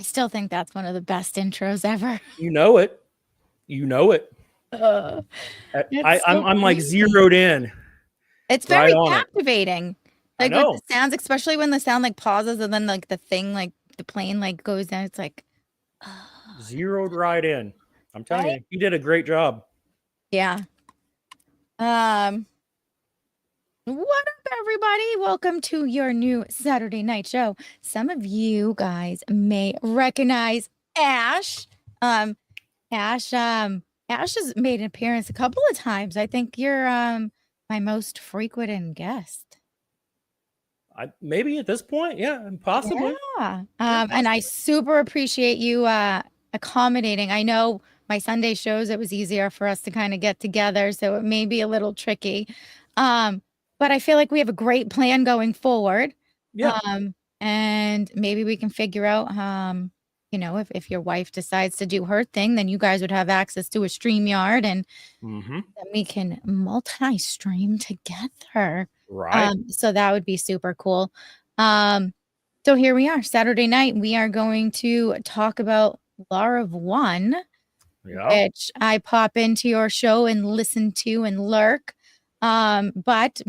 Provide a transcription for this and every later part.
I still think that's one of the best intros ever. You know it. You know it. Uh, I, it's I'm so I'm like crazy. zeroed in, It's right very on it. captivating. I Like with the know. sounds, especially when the sound like pauses and then like the thing, like the plane like goes down. It's like, oh, Zeroed right in. I'm telling right? you, you did a great job. Yeah. Um, what up, everybody? Welcome to your new Saturday night show. Some of you guys may recognize Ash. Um, Ash has made an appearance a couple of times. I think you're my most frequent guest. Maybe at this point, yeah, possibly. Yeah. Yeah, And I possibly. super appreciate you accommodating. I know my Sunday shows, it was easier for us to kind of get together, so it may be a little tricky. Um, but I feel like we have a great plan going forward. Yeah. And maybe we can figure out, if your wife decides to do her thing, then you guys would have access to a StreamYard and Mm-hmm. then we can multi-stream together. Right. So that would be super cool. Um, so here we are, Saturday night. We are going to talk about Law of One, Yeah. which I pop into your show and listen to and lurk. But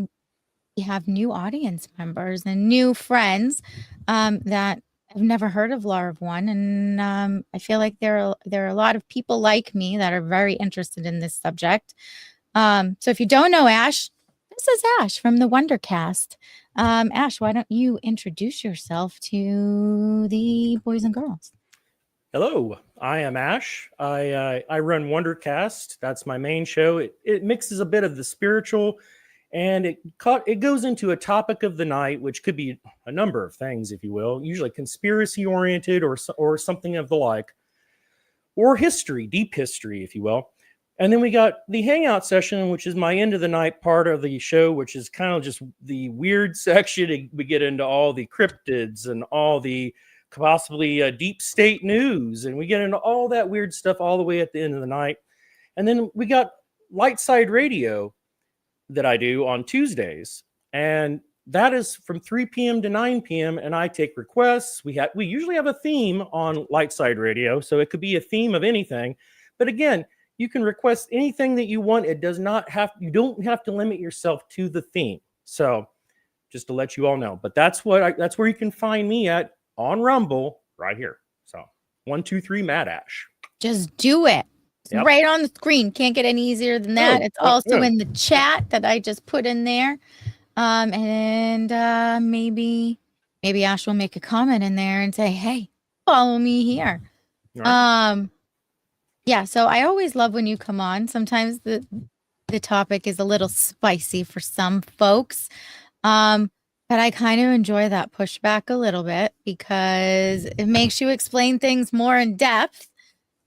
we have new audience members and new friends that have never heard of Law of One, and I feel like there are a lot of people like me that are very interested in this subject. So if you don't know Ash, this is Ash from the Wondercast. Ash, why don't you introduce yourself to the boys and girls? Hello, I am Ash. I run Wondercast. That's my main show. It mixes a bit of the spiritual, and it goes into a topic of the night, which could be a number of things, if you will. Usually conspiracy oriented or something of the like, or history, deep history, if you will. And then we got the hangout session, which is my end of the night part of the show, which is kind of just the weird section. We get into all the cryptids and all the possibly deep state news, and we get into all that weird stuff all the way at the end of the night. And then we got light side radio that I do on Tuesdays, and that is from 3 p.m. to 9 p.m. And I take requests. We usually have a theme on light side radio, so it could be a theme of anything. But again, you can request anything that you want. It does not have you don't have to limit yourself to the theme. So just to let you all know. But that's where you can find me at on Rumble right here. So 123 Mad Ash. Just do it. It's Yep. right on the screen. Can't get any easier than that. Oh, It's also yeah. in the chat that I just put in there. And maybe Ash will make a comment in there and say, "Hey, follow me here." All right. Um, yeah, so I always love when you come on. Sometimes the topic is a little spicy for some folks. But I kind of enjoy that pushback a little bit because it makes you explain things more in depth.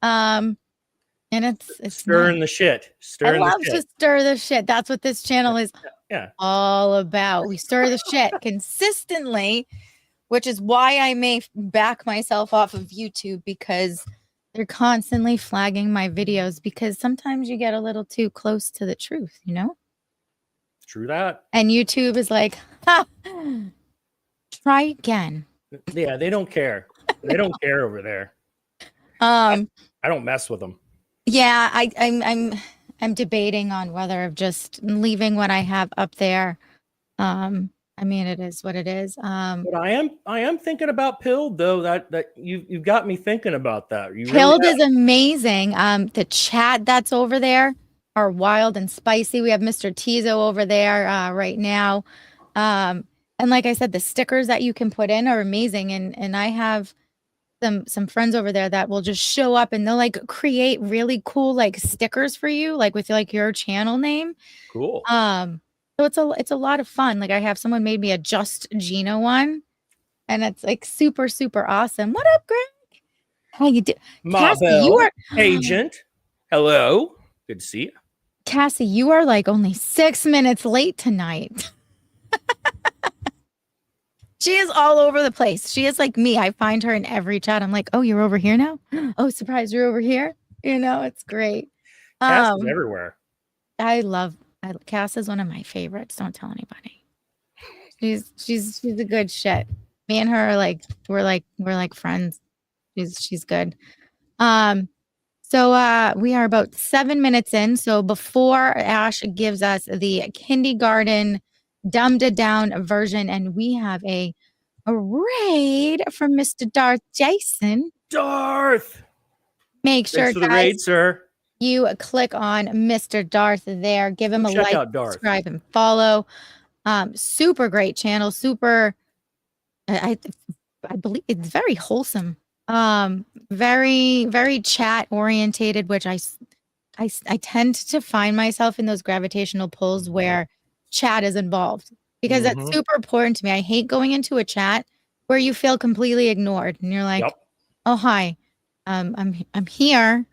Um, and it's nice. Stirring the shit. I Stirring the love to shit. stir the shit. That's what this channel is Yeah. all about. We stir the shit consistently, which is why I may back myself off of YouTube because they're constantly flagging my videos because sometimes you get a little too close to the truth, you know? True that. And YouTube is like, ha, try again. Yeah, they don't care. They don't care over there. Um, I don't mess with them. yeah, I'm debating on whether of just leaving what I have up there. I mean, it is what it is. But I am thinking about Pilled though. That you've got me thinking about that. You really Pilled have. is amazing. The chat that's over there are wild and spicy. We have Mr. Tizo over there right now. And like I said, the stickers that you can put in are amazing. And I have some friends over there that will just show up and they'll like create really cool like stickers for you, like with like your channel name. Cool. So it's a lot of fun. Like I have someone made me a Just Gina one, and it's like super, super awesome. What up, Greg? How you do? Cassie, you Marvel are agent. Hello. Good to see you. Cassie, you are like only 6 minutes late tonight. She is all over the place. She is like me. I find her in every chat. I'm like, oh, you're over here now? Oh, surprise, you're over here. You know, it's great. Cass is everywhere. Cass is one of my favorites. Don't tell anybody. She's a good shit. Me and her are like we're like friends. She's good. Um, so we are about 7 minutes in. So before Ash gives us the kindergarten dumbed down version, and we have a raid from Mr. Darth Jason. Darth. Make Thanks sure, for the guys, raid, sir. you click on Mr. Darth there. Give him Go a check like, out Darth. subscribe, and follow. Super great channel. Super. I I believe it's very wholesome. Very very chat orientated, which I tend to find myself in those gravitational pulls where chat is involved because that's Mm-hmm. super important to me. I hate going into a chat where you feel completely ignored and you're like, Yep. "Oh, hi. I'm here."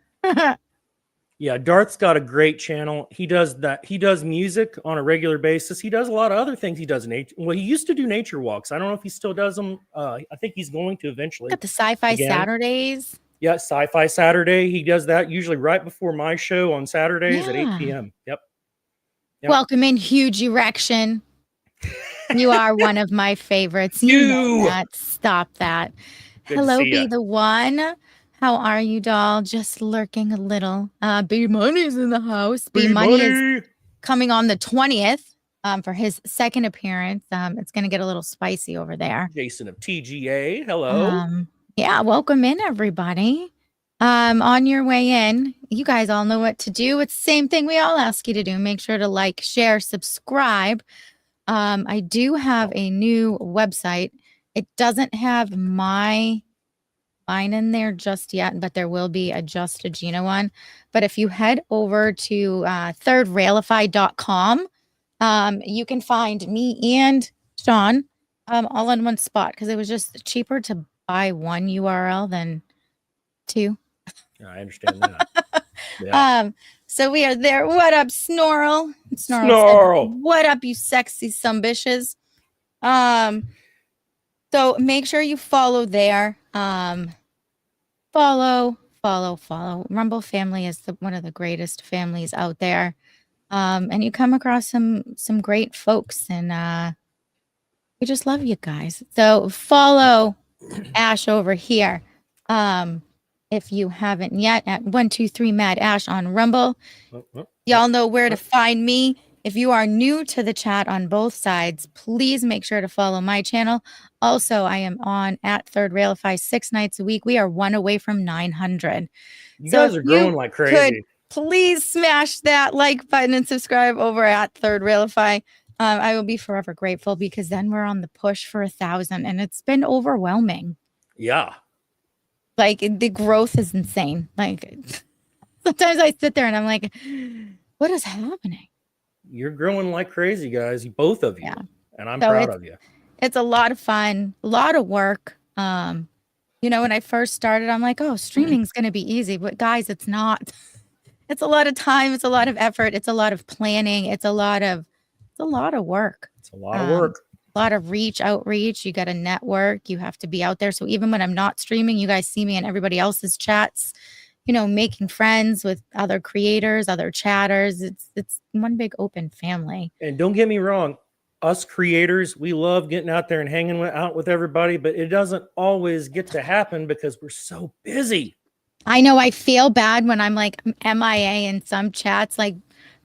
Yeah, Darth's got a great channel. He does that. He does music on a regular basis. He does a lot of other things. He does nature. Well, he used to do nature walks. I don't know if he still does them. I think he's going to eventually Got the sci-fi again. Saturdays. Yeah, Sci-Fi Saturday. He does that usually right before my show on Saturdays at 8 Yeah. p.m. Yep. Welcome in, huge erection. You are one of my favorites. You know You. that. Stop that. Good to Hello, see be you. the one. How are you, doll? Just lurking a little. B Money's in the house. B Free Money is money. coming on the 20th for his second appearance. It's going to get a little spicy over there. Jason of TGA. Hello. Yeah, welcome in, everybody. On your way in, you guys all know what to do. It's the same thing we all ask you to do. Make sure to like, share, subscribe. I do have a new website. It doesn't have mine in there just yet, but there will be a Just a Gina one. But if you head over to thirdrailify.com, you can find me and Sean all in one spot because it was just cheaper to buy one URL than two. I understand that. Yeah. So we are there. What up, Snorl? Snorl said, Snarl. "What up, you sexy sumbitches?" So make sure you follow there. Follow. Rumble family is one of the greatest families out there. And you come across some great folks, and we just love you guys. So follow Ash over here. If you haven't yet, at 123 Mad Ash on Rumble. Y'all know where to find me. If you are new to the chat on both sides, please make sure to follow my channel. Also, I am on at Third Railify 6 nights a week. We are one away from 900. You So guys are growing like crazy. Please smash that like button and subscribe over at Third Railify. I will be forever grateful because then we're on the push for 1,000, and it's been overwhelming. Yeah. Like the growth is insane. Like sometimes I sit there and I'm like, what is happening? You're growing like crazy, guys. Both of you. Yeah. And I'm So proud of you. It's a lot of fun, a lot of work. When I first started, I'm like, oh, streaming's going to be easy. But guys, it's not. It's a lot of time. It's a lot of effort. It's a lot of planning. It's a lot of work. It's a lot of work. A lot of outreach. You got to network. You have to be out there. So even when I'm not streaming, you guys see me in everybody else's chats, making friends with other creators, other chatters. It's one big open family. And don't get me wrong, us creators, we love getting out there and hanging out with everybody, but it doesn't always get to happen because we're so busy. I know I feel bad when I'm like MIA in some chats. Like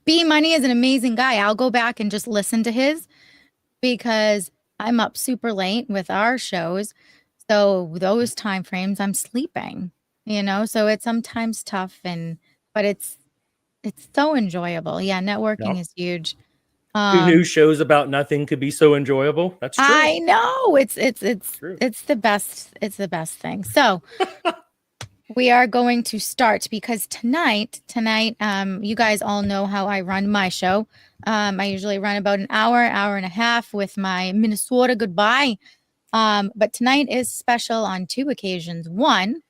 B Money is an amazing guy. I'll go back and just listen to his because I'm up super late with our shows. So those time frames I'm sleeping, so it's sometimes tough but it's so enjoyable. Yeah, networking is huge. Who knew shows about nothing could be so enjoyable? That's true. I know. It's true. It's the best. It's the best thing. So we are going to start because tonight, you guys all know how I run my show. I usually run about an hour and a half with my Minnesota goodbye. But tonight is special on two occasions. One,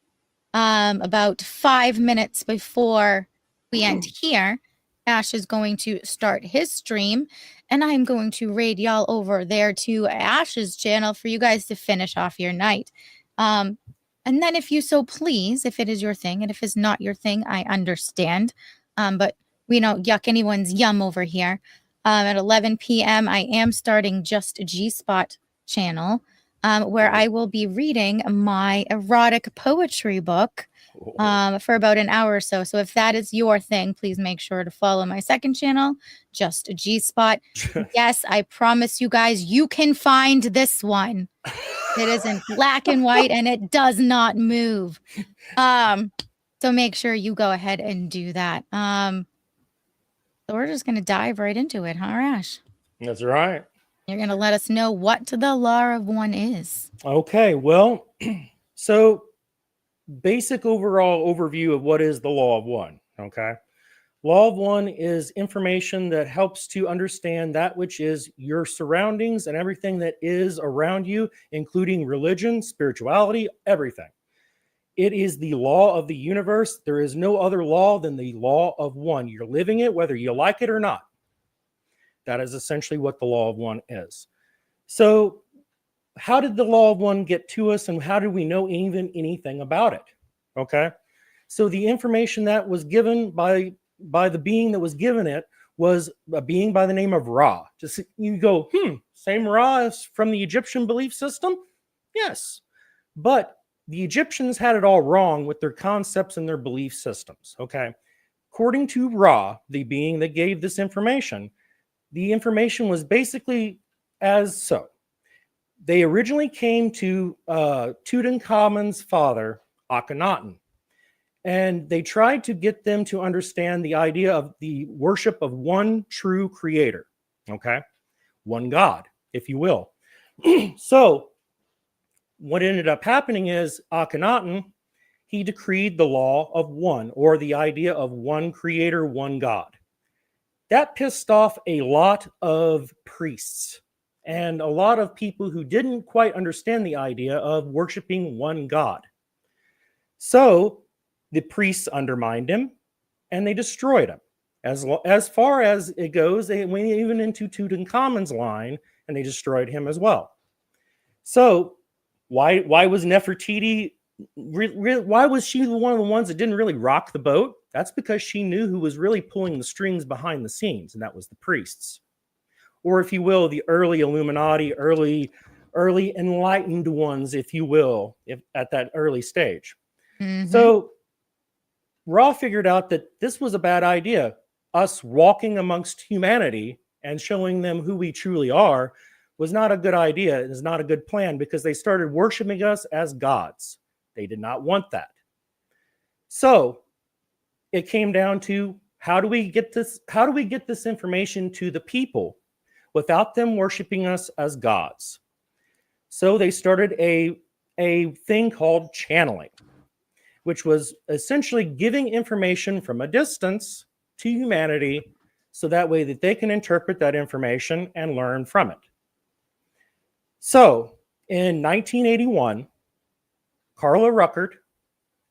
about 5 minutes before we end here, Ash is going to start his stream, and I'm going to raid y'all over there to Ash's channel for you guys to finish off your night. And then if you so please, if it is your thing, and if it's not your thing, I understand. But we don't yuck anyone's yum over here. At 11 p.m., I am starting Just a G-Spot channel. where I will be reading my erotic poetry book for about an hour or so. So if that is your thing, please make sure to follow my second channel, Just a G Spot. Yes, I promise you guys, you can find this one. It is in black and white and it does not move. So make sure you go ahead and do that. So we're just gonna dive right into it, huh, Rash? That's right. You're gonna let us know what the law of one is. Okay, well, so basic overall overview of what is the law of one. Okay. Law of one is information that helps to understand that which is your surroundings and everything that is around you, including religion, spirituality, everything. It is the law of the universe. There is no other law than the law of one. You're living it whether you like it or not. That is essentially what the law of one is. So, how did the law of one get to us, and how did we know even anything about it? Okay. So the information that was given by the being that was given it was a being by the name of Ra. Just you go, same Ra as from the Egyptian belief system? Yes. But the Egyptians had it all wrong with their concepts and their belief systems. Okay. According to Ra, the being that gave this information, the information was basically as so. They originally came to Tutankhamun's father, Akhenaten, and they tried to get them to understand the idea of the worship of one true creator, okay? One God, if you will. So what ended up happening is Akhenaten, he decreed the law of one, or the idea of one creator, one God. That pissed off a lot of priests and a lot of people who didn't quite understand the idea of worshiping one God. So the priests undermined him and they destroyed him. As far as it goes, they went even into Tutankhamun's line and they destroyed him as well. So why was Nefertiti, why was she one of the ones that didn't really rock the boat? That's because she knew who was really pulling the strings behind the scenes, and that was the priests. Or if you will, the early Illuminati, early enlightened ones, if you will, at that early stage. Mm-hmm. So Ra figured out that this was a bad idea. Us walking amongst humanity and showing them who we truly are was not a good idea. It is not a good plan because they started worshiping us as gods. They did not want that. So it came down to how do we get this information to the people without them worshiping us as gods? So they started a thing called channeling, which was essentially giving information from a distance to humanity so that way that they can interpret that information and learn from it. So in 1981, Carla Ruckert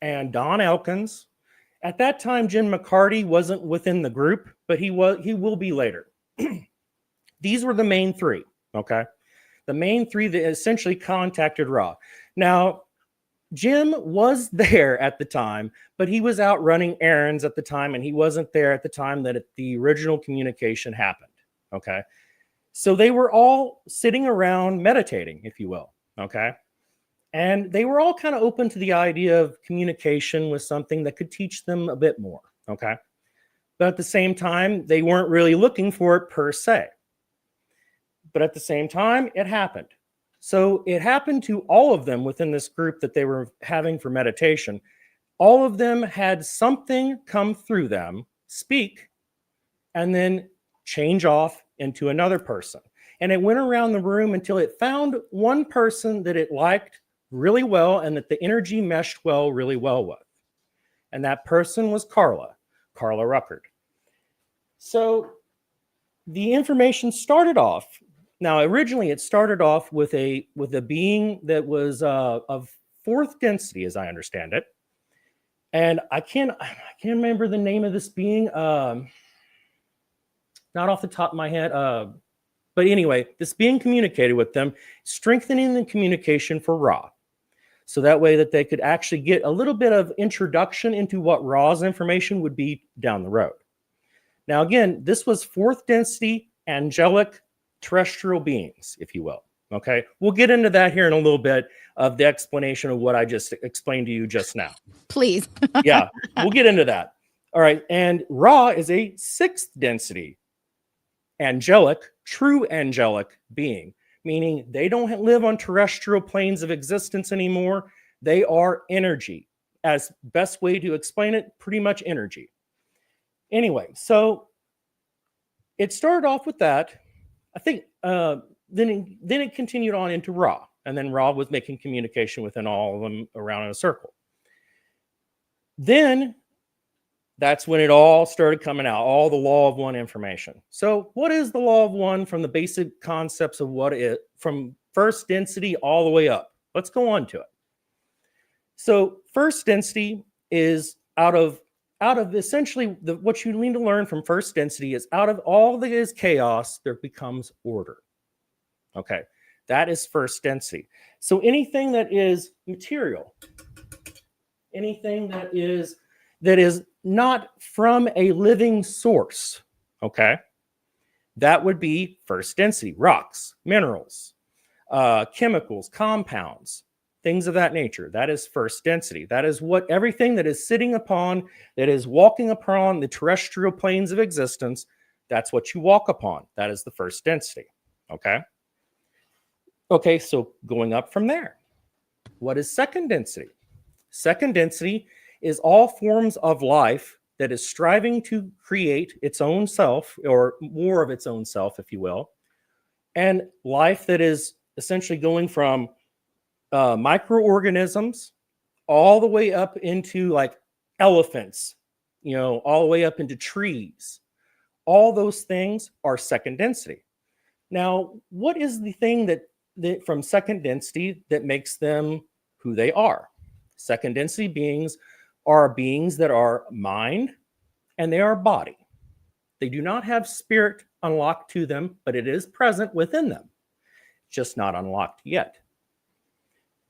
and Don Elkins, at that time, Jim McCarty wasn't within the group, but he will be later. These were the main three, okay? The main three that essentially contacted Ra. Now, Jim was there at the time, but he was out running errands at the time, and he wasn't there at the time that the original communication happened, okay? So they were all sitting around meditating, if you will, okay? And they were all kind of open to the idea of communication with something that could teach them a bit more, okay? But at the same time, they weren't really looking for it per se. But at the same time, it happened. So it happened to all of them within this group that they were having for meditation. All of them had something come through them, speak, and then change off into another person. And it went around the room until it found one person that it liked really well and that the energy meshed really well with. And that person was Carla Ruckert. So the information started off. Now, originally it started off with a being that was of fourth density, as I understand it. And I can't remember the name of this being. Not off the top of my head. But anyway, this being communicated with them, strengthening the communication for Ra. So that way that they could actually get a little bit of introduction into what Ra's information would be down the road. Now, again, this was fourth density angelic terrestrial beings, if you will. Okay, we'll get into that here in a little bit of the explanation of what I just explained to you just now. Please. Yeah, we'll get into that. All right, and Ra is a sixth density angelic, true angelic being, meaning they don't live on terrestrial planes of existence anymore. They are energy. As best way to explain it, pretty much energy. Anyway, so it started off with that. I think then it continued on into Ra, and then Ra was making communication within all of them around in a circle. Then that's when it all started coming out, all the law of one information. So what is the law of one from the basic concepts of what it from first density all the way up? Let's go on to it. So first density is out of essentially what you need to learn from first density is out of all that is chaos, there becomes order. Okay, that is first density. So anything that is material, anything that is not from a living source, okay, that would be first density. Rocks, minerals, chemicals, compounds, things of that nature. That is first density. That is what everything that is sitting upon, that is walking upon the terrestrial planes of existence, that's what you walk upon. That is the first density. Okay. Okay, so going up from there, what is second density? Second density is all forms of life that is striving to create its own self, or more of its own self, if you will, and life that is essentially going from microorganisms all the way up into like elephants, all the way up into trees. All those things are second density. Now, what is the thing that from second density that makes them who they are? Second density beings are beings that are mind and they are body. They do not have spirit unlocked to them, but it is present within them, just not unlocked yet.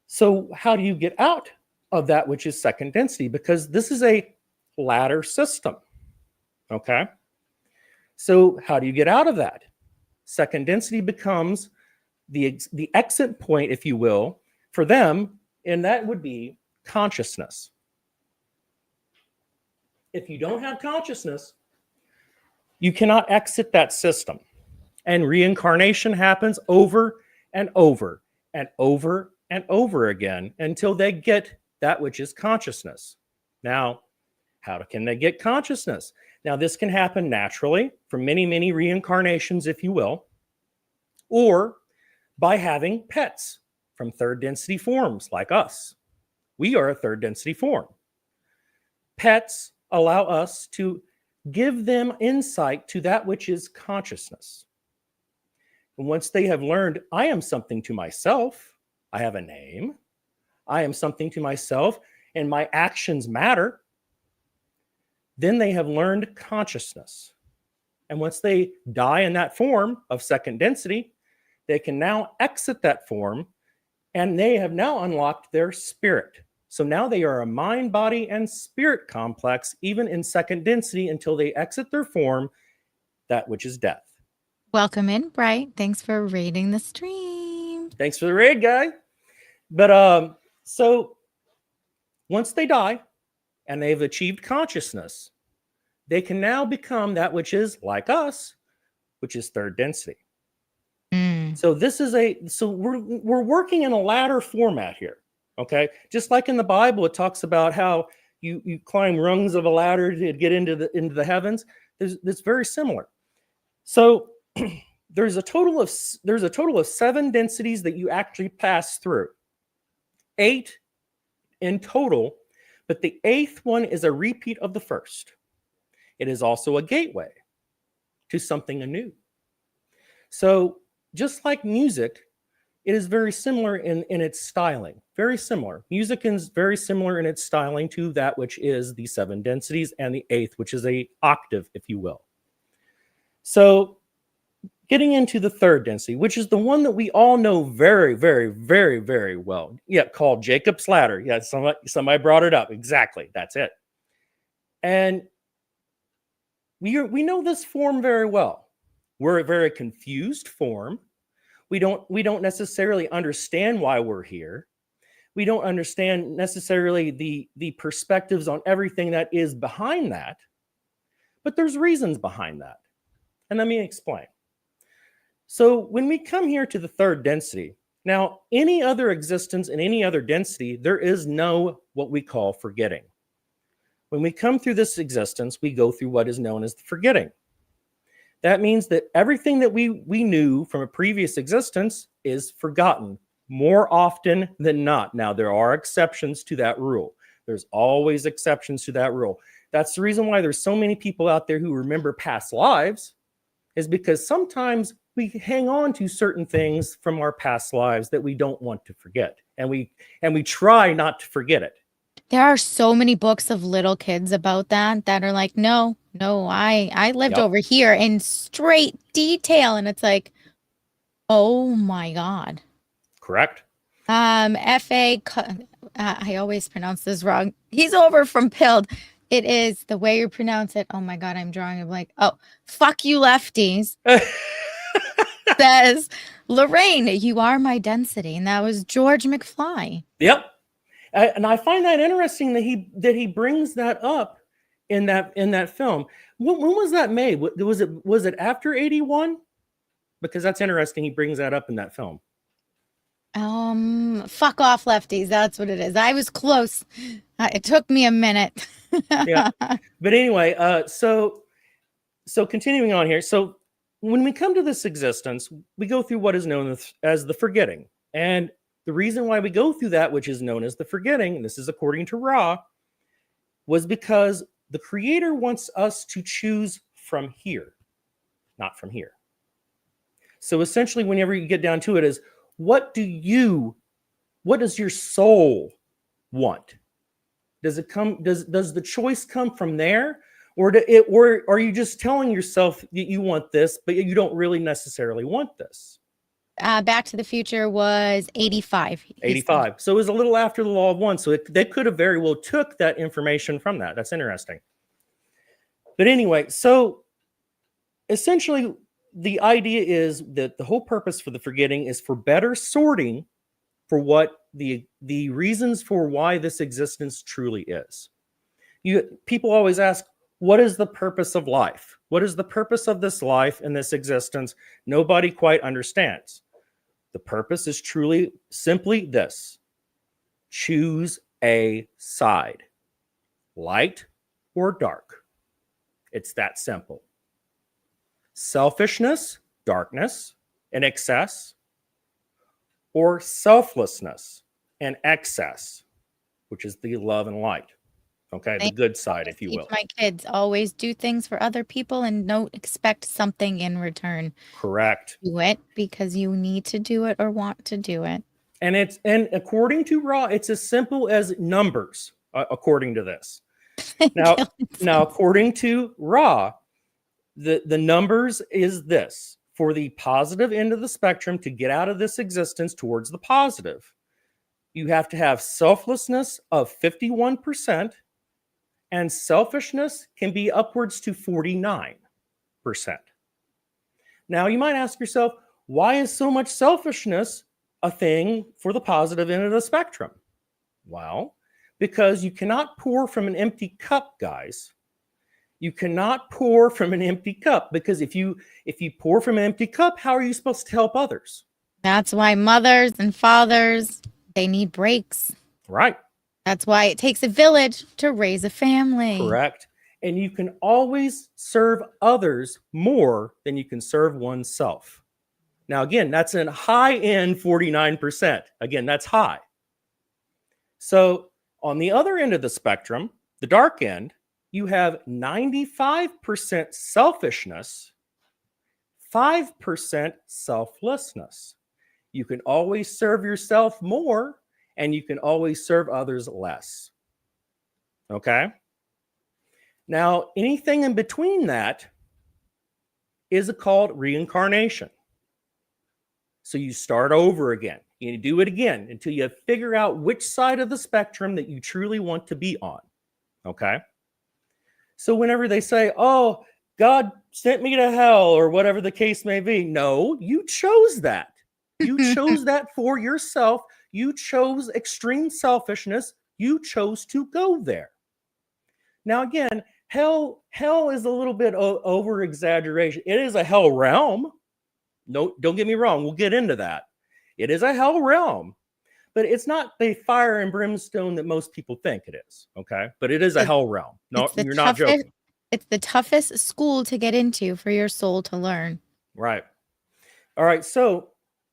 So how do you get out of that which is second density? Because this is a ladder system. Okay. So how do you get out of that? Second density becomes the exit point, if you will, for them, and that would be consciousness. If you don't have consciousness, you cannot exit that system. And reincarnation happens over and over and over and over again until they get that which is consciousness. Now, how can they get consciousness? Now, this can happen naturally from many, many reincarnations, if you will, or by having pets from third density forms like us. We are a third density form. Pets allow us to give them insight to that which is consciousness. And once they have learned, I am something to myself, I have a name, I am something to myself, and my actions matter, then they have learned consciousness. And once they die in that form of second density, they can now exit that form and they have now unlocked their spirit. So now they are a mind, body, and spirit complex, even in second density, until they exit their form, that which is death. Welcome in, Bright. Thanks for raiding the stream. Thanks for the raid, guy. But so once they die and they've achieved consciousness, they can now become that which is like us, which is third density. So this is we're working in a ladder format here. Okay, just like in the Bible, it talks about how you climb rungs of a ladder to get into the heavens. It's very similar. So there's a total of 7 densities that you actually pass through. 8 in total, but the 8th one is a repeat of the first. It is also a gateway to something anew. So just like music, it is very similar in its styling. Very similar. Music is very similar in its styling to that which is the 7 densities and the 8th, which is a octave, if you will. So getting into the third density, which is the one that we all know very, very, very, very well. Yeah, called Jacob's Ladder. Yeah, somebody brought it up. Exactly. That's it. And we know this form very well. We're a very confused form. We don't necessarily understand why we're here. We don't understand necessarily the perspectives on everything that is behind that, but there's reasons behind that. And let me explain. So when we come here to the third density, now any other existence in any other density, there is no what we call forgetting. When we come through this existence, we go through what is known as the forgetting. That means that everything that we knew from a previous existence is forgotten more often than not. Now, there are exceptions to that rule. There's always exceptions to that rule. That's the reason why there's so many people out there who remember past lives, is because sometimes we hang on to certain things from our past lives that we don't want to forget. And we try not to forget it. There are so many books of little kids about that are like, no, I lived Yep, over here in straight detail. And it's like, oh my God. correct. I always pronounce this wrong. He's over from Pilled. It is the way you pronounce it. Oh my God, I'm drawing of like, oh, fuck you lefties. Says, Lorraine, you are my density. And that was George McFly. Yep. And I find that interesting that he brings that up in that film. When was that made? Was it after 81? Because that's interesting. He brings that up in that film. Fuck off lefties. That's what it is. I was close. It took me a minute. Yeah. But anyway, so continuing on here. So when we come to this existence, we go through what is known as the forgetting. And the reason why we go through that, which is known as the forgetting, and this is according to Ra, was because the Creator wants us to choose from here, not from here. So essentially, whenever you get down to it, is what does your soul want? Does it come? Does the choice come from there, or are you just telling yourself that you want this, but you don't really necessarily want this? Back to the Future was 85. 85. So it was a little after the Law of One. So they could have very well took that information from that. That's interesting. But anyway, so essentially, the idea is that the whole purpose for the forgetting is for better sorting for what the reasons for why this existence truly is. People always ask, what is the purpose of life? What is the purpose of this life and this existence? Nobody quite understands. The purpose is truly simply this: choose a side, light or dark. It's that simple. Selfishness, darkness and excess, or selflessness and excess, which is the love and light. Okay, the good side, if you will. My kids always do things for other people and don't expect something in return. Correct. Do it because you need to do it or want to do it. And according to Ra, it's as simple as numbers, according to this. Now, according to Ra, the numbers is this: for the positive end of the spectrum to get out of this existence towards the positive, you have to have selflessness of 51%, and selfishness can be upwards to 49%. Now, you might ask yourself, why is so much selfishness a thing for the positive end of the spectrum? Well, because you cannot pour from an empty cup, guys. You cannot pour from an empty cup, because if you pour from an empty cup, how are you supposed to help others? That's why mothers and fathers, they need breaks. Right. That's why it takes a village to raise a family. Correct. And you can always serve others more than you can serve oneself. Now, again, that's a high end 49%. Again, that's high. So on the other end of the spectrum, the dark end, you have 95% selfishness, 5% selflessness. You can always serve yourself more, and you can always serve others less. Okay? Now, anything in between that is called reincarnation. So you start over again. You do it again until you figure out which side of the spectrum that you truly want to be on. Okay? So whenever they say, oh, God sent me to hell, or whatever the case may be, no, you chose that. You chose that for yourself. You chose extreme selfishness. You chose to go there. Now, again, hell is a little bit over exaggeration. It is a hell realm. No, don't get me wrong. We'll get into that. It is a hell realm, but it's not the fire and brimstone that most people think it is. Okay, but it is a It, hell realm. No, it's the you're not toughest. joking. It's the toughest school to get into for your soul to learn. Right. All right. So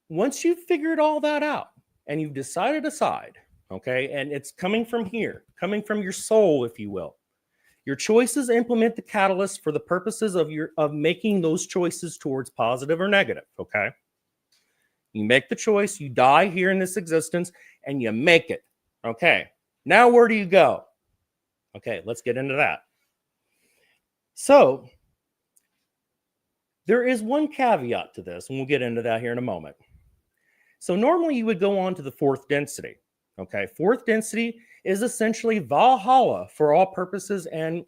once you've figured all that out and you've decided a side, okay, and it's coming from here, coming from your soul, if you will. Your choices implement the catalyst for the purposes of making those choices towards positive or negative, okay? You make the choice, you die here in this existence, and you make it. Okay, now where do you go? Okay, let's get into that. So, there is one caveat to this, and we'll get into that here in a moment. So, normally you would go on to the fourth density. Okay, fourth density is essentially Valhalla for all purposes and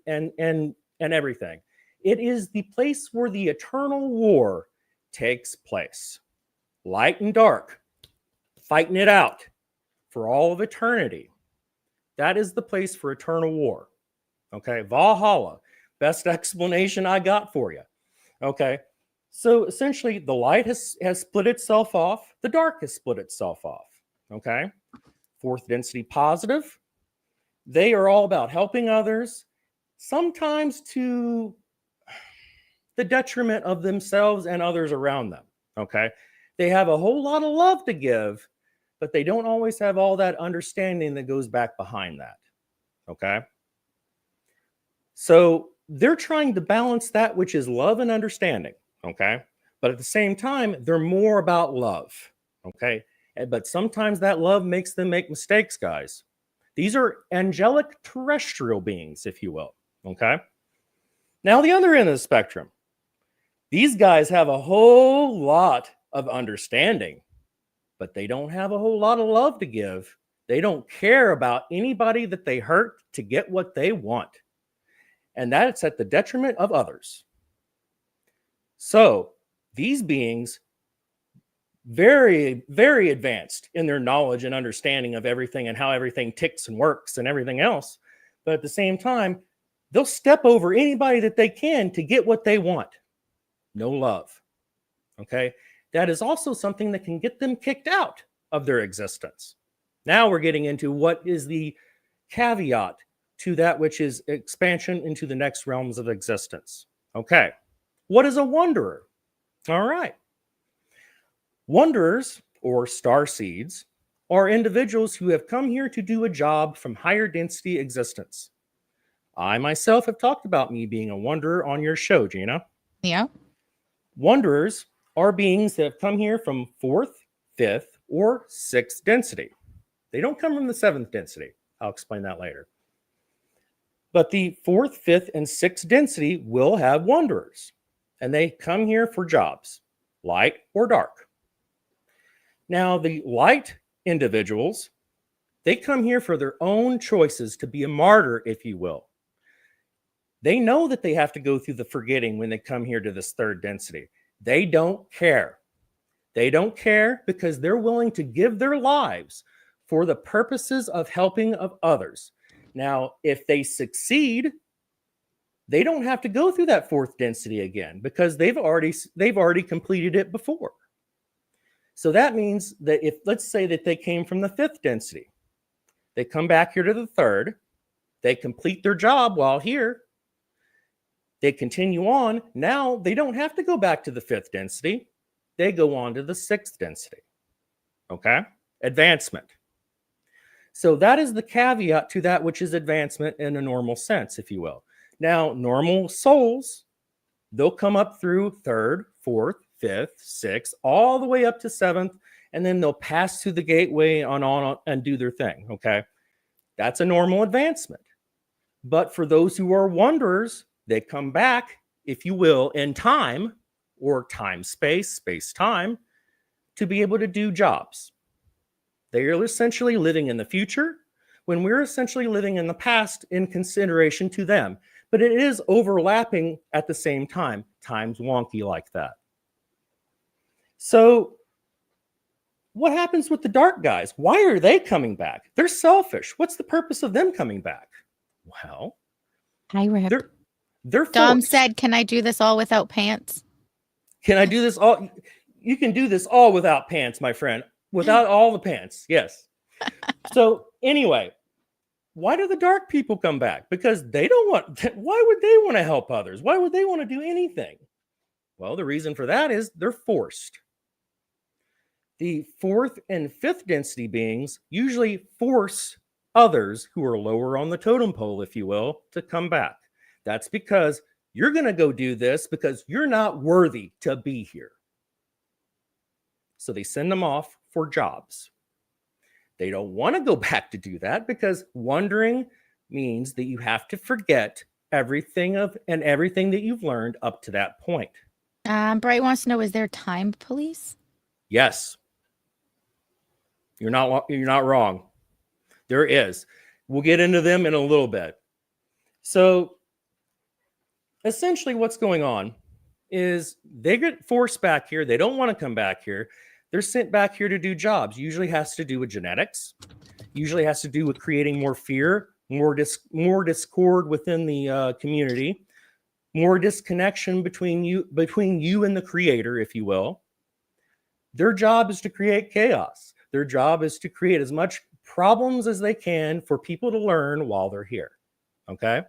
everything. It is the place where the eternal war takes place. Light and dark, fighting it out for all of eternity. That is the place for eternal war. Okay, Valhalla, best explanation I got for you. Okay, so essentially the light has split itself off, the dark has split itself off. Okay, fourth density positive. They are all about helping others, sometimes to the detriment of themselves and others around them. Okay. They have a whole lot of love to give, but they don't always have all that understanding that goes back behind that. Okay. So they're trying to balance that which is love and understanding. Okay. But at the same time, they're more about love. Okay. But sometimes that love makes them make mistakes, guys. These are angelic terrestrial beings, if you will. Okay. Now, the other end of the spectrum, these guys have a whole lot of understanding, but they don't have a whole lot of love to give. They don't care about anybody that they hurt to get what they want. And that's at the detriment of others. So these beings, very, very advanced in their knowledge and understanding of everything and how everything ticks and works and everything else. But at the same time, they'll step over anybody that they can to get what they want. No love. Okay. That is also something that can get them kicked out of their existence. Now we're getting into what is the caveat to that which is expansion into the next realms of existence. Okay. What is a wanderer? All right. Wanderers, or star seeds, are individuals who have come here to do a job from higher density existence. I myself have talked about me being a wanderer on your show, Gina. Yeah. Wanderers are beings that have come here from fourth, fifth, or sixth density. They don't come from the seventh density. I'll explain that later. But the fourth, fifth, and sixth density will have wanderers, and they come here for jobs, light or dark. Now, the light individuals, they come here for their own choices to be a martyr, if you will. They know that they have to go through the forgetting when they come here to this third density. They don't care. They don't care because they're willing to give their lives for the purposes of helping of others. Now, if they succeed, they don't have to go through that fourth density again because they've already completed it before. So that means that if, let's say that they came from the fifth density, they come back here to the third, they complete their job while here, they continue on. Now they don't have to go back to the fifth density. They go on to the sixth density. Okay? Advancement. So that is the caveat to that which is advancement in a normal sense, if you will. Now, normal souls, they'll come up through third, fourth, fifth, sixth, all the way up to seventh, and then they'll pass through the gateway on and do their thing. Okay? That's a normal advancement. But for those who are wanderers, they come back, if you will, in time or time space, space time, to be able to do jobs. They are essentially living in the future when we're essentially living in the past in consideration to them. But it is overlapping at the same time. Time's wonky like that. So what happens with the dark guys? Why are they coming back? They're selfish. What's the purpose of them coming back? Well, Hi, Rip. they're Dom forced. said, "Can I do this all without pants?" Can I do this all? You can do this all without pants, my friend. Without all the pants. Yes. So anyway, why do the dark people come back? Because they don't want, why would they want to help others? Why would they want to do anything? Well, the reason for that is they're forced. The fourth and fifth density beings usually force others who are lower on the totem pole, if you will, to come back. That's because you're going to go do this because you're not worthy to be here. So they send them off for jobs. They don't want to go back to do that because wandering means that you have to forget everything that you've learned up to that point. Bright wants to know, is there time police? Yes. You're not wrong. There is. We'll get into them in a little bit. So essentially what's going on is they get forced back here. They don't want to come back here. They're sent back here to do jobs. Usually has to do with genetics. Usually has to do with creating more fear, more discord within the community, more disconnection between you and the creator, if you will. Their job is to create chaos. Their job is to create as much problems as they can for people to learn while they're here. Okay?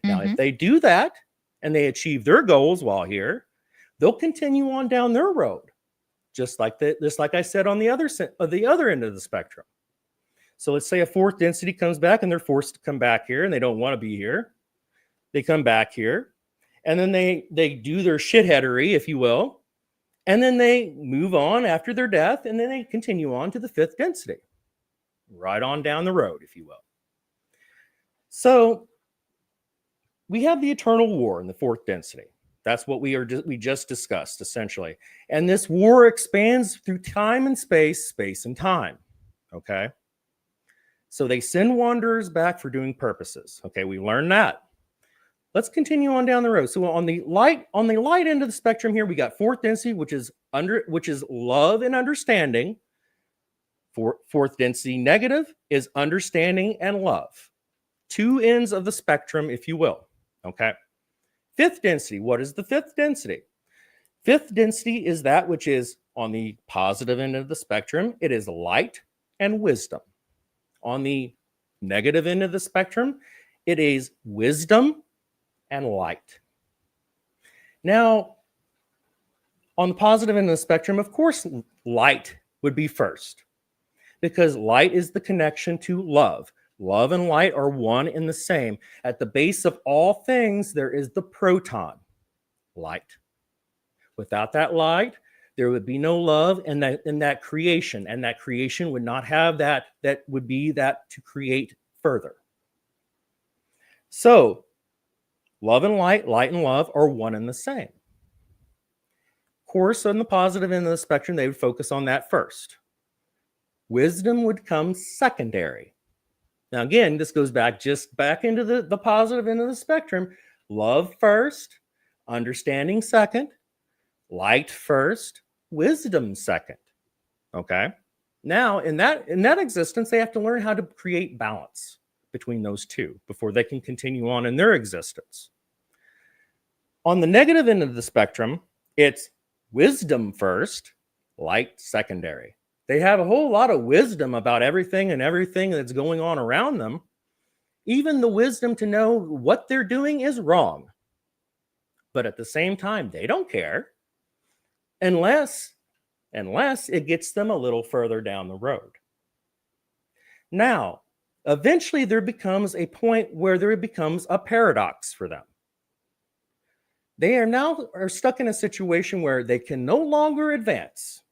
Now, if they do that and they achieve their goals while here, they'll continue on down their road. Just like I said on the other end of the spectrum. So let's say a fourth density comes back and they're forced to come back here and they don't want to be here. They come back here and then they do their shitheadery, if you will, and then they move on after their death and then they continue on to the fifth density, right on down the road, if you will. So we have the eternal war in the fourth density. That's what we just discussed, essentially. And this war expands through time and space and time. Okay. So they send wanderers back for doing purposes. Okay, we learned that. Let's continue on down the road. So on the light end of the spectrum here, we got fourth density, which is love and understanding. Fourth density negative is understanding and love. Two ends of the spectrum, if you will. Okay. Fifth density. What is the fifth density? Fifth density is that which is on the positive end of the spectrum. It is light and wisdom. On the negative end of the spectrum, it is wisdom and light. Now, on the positive end of the spectrum, of course, light would be first because light is the connection to love. Love and light are one and the same. At the base of all things, there is the proton, light. Without that light, there would be no love and that creation. And that creation would not have that would be that to create further. So, love and light and love are one and the same. Of course, on the positive end of the spectrum, they would focus on that first. Wisdom would come secondary. Now, again, this goes back into the positive end of the spectrum. Love first, understanding second, light first, wisdom second. Okay. Now, in that existence, they have to learn how to create balance between those two before they can continue on in their existence. On the negative end of the spectrum, it's wisdom first, light secondary. They have a whole lot of wisdom about everything that's going on around them. Even the wisdom to know what they're doing is wrong. But at the same time, they don't care unless it gets them a little further down the road. Now, eventually there becomes a point where there becomes a paradox for them. They are stuck in a situation where they can no longer advance.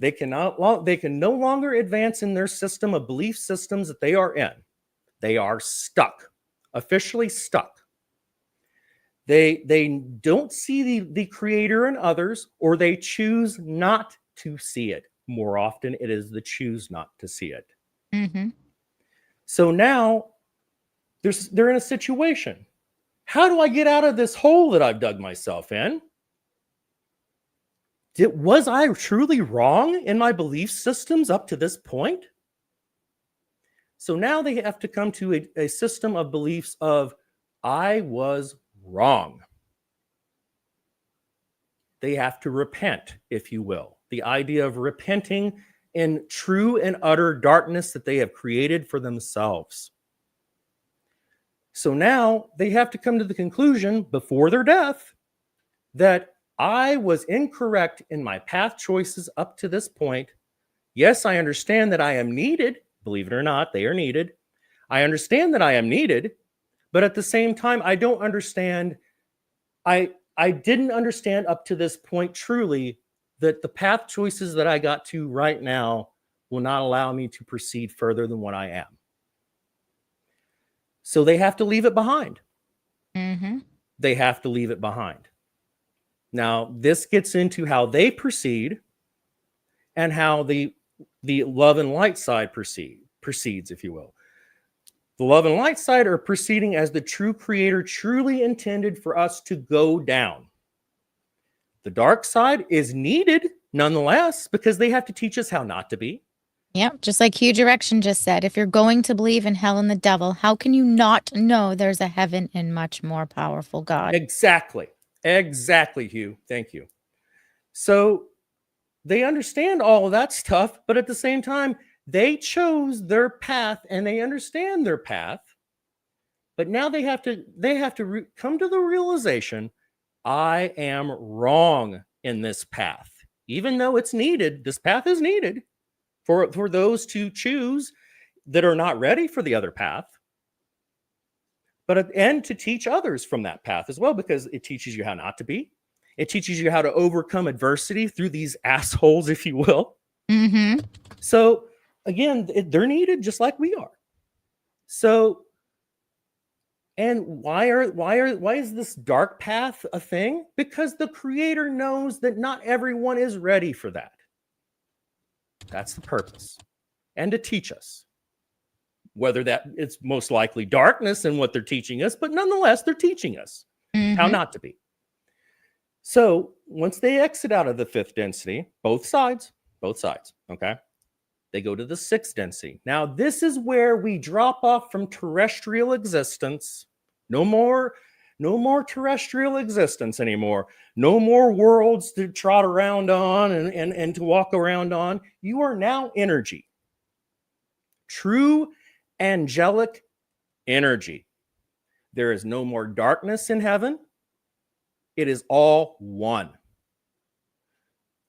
They can no longer advance in their system of belief systems that they are in. They are stuck, officially stuck. They don't see the creator in others, or they choose not to see it. More often, it is the choose not to see it. Mm-hmm. So now they're in a situation. How do I get out of this hole that I've dug myself in? Was I truly wrong in my belief systems up to this point? So now they have to come to a system of beliefs of, I was wrong. They have to repent, if you will. The idea of repenting in true and utter darkness that they have created for themselves. So now they have to come to the conclusion before their death that I was incorrect in my path choices up to this point. Yes, I understand that I am needed. Believe it or not, they are needed. I understand that I am needed, but at the same time, I don't understand. I didn't understand up to this point truly that the path choices that I got to right now will not allow me to proceed further than what I am. So they have to leave it behind. Mm-hmm. They have to leave it behind. Now, this gets into how they proceed and how the love and light side proceeds, if you will. The love and light side are proceeding as the true creator truly intended for us to go down. The dark side is needed nonetheless because they have to teach us how not to be. Yep, just like Hugh Direction just said, if you're going to believe in hell and the devil, how can you not know there's a heaven and much more powerful God? Exactly, Hugh. Thank you. So they understand all of that stuff, but at the same time, they chose their path and they understand their path. But now they have to come to the realization, I am wrong in this path. Even though it's needed, this path is needed for those to choose that are not ready for the other path. But and to teach others from that path as well, because it teaches you how not to be. It teaches you how to overcome adversity through these assholes, if you will. Mm-hmm. So again, they're needed just like we are. So, and why is this dark path a thing? Because the creator knows that not everyone is ready for that. That's the purpose. And to teach us. Whether that it's most likely darkness in what they're teaching us, but nonetheless, they're teaching us how not to be. So once they exit out of the fifth density, both sides, okay, they go to the sixth density. Now, this is where we drop off from terrestrial existence. No more terrestrial existence anymore. No more worlds to trot around on and to walk around on. You are now energy. True angelic energy. There is no more darkness in heaven. It is all one.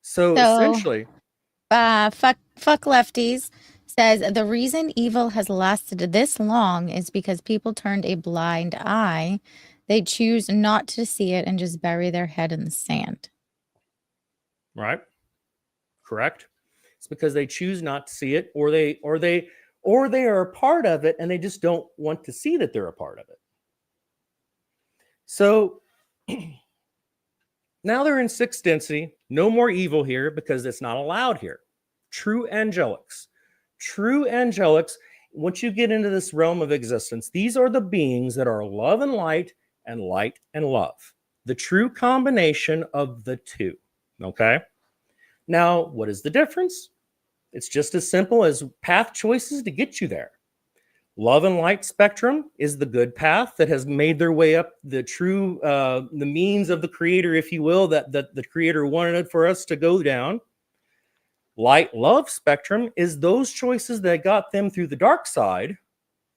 So essentially, fuck lefties says the reason evil has lasted this long is because people turned a blind eye. They choose not to see it and just bury their head in the sand. Right? Correct. It's because they choose not to see it, or they are a part of it and they just don't want to see that they're a part of it. So now they're in sixth density. No more evil here because it's not allowed here. True angelics. Once you get into this realm of existence, these are the beings that are love and light and love. The true combination of the two. Okay? Now, what is the difference? It's just as simple as path choices to get you there. Love and light spectrum is the good path that has made their way up the true, the means of the creator, if you will, that the creator wanted for us to go down. Light love spectrum is those choices that got them through the dark side,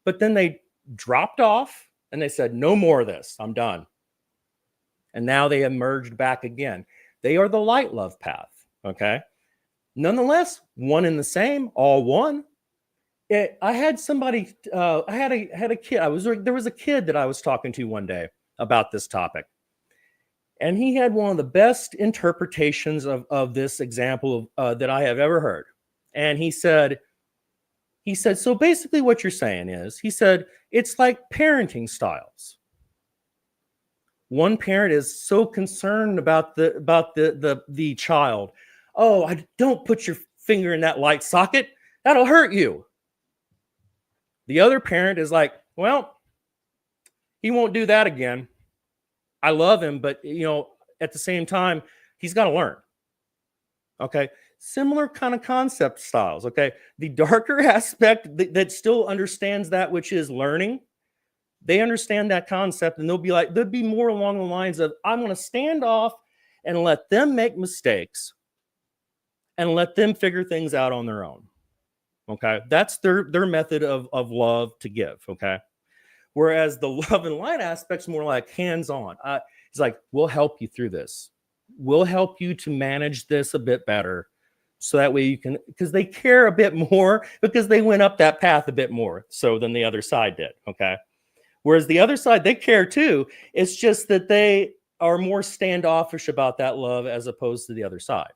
but then they dropped off and they said, no more of this, I'm done. And now they emerged back again. They are the light love path, okay? Nonetheless, one and the same, all one. I had somebody, I had a kid. There was a kid that I was talking to one day about this topic, and he had one of the best interpretations of this example that I have ever heard. And he said, so basically, what you're saying is, he said, it's like parenting styles. One parent is so concerned about the child. Oh, don't put your finger in that light socket. That'll hurt you. The other parent is like, well, he won't do that again. I love him, but at the same time, he's got to learn. Okay. Similar kind of concept styles. Okay. The darker aspect that still understands that which is learning, they understand that concept and they'll be more along the lines of, I'm going to stand off and let them make mistakes and let them figure things out on their own. Okay. That's their method of love to give. Okay. Whereas the love and light aspect's more like hands-on. It's like, we'll help you through this. We'll help you to manage this a bit better. So that way you can, because they care a bit more because they went up that path a bit more so than the other side did. Okay. Whereas the other side, they care too. It's just that they are more standoffish about that love as opposed to the other side.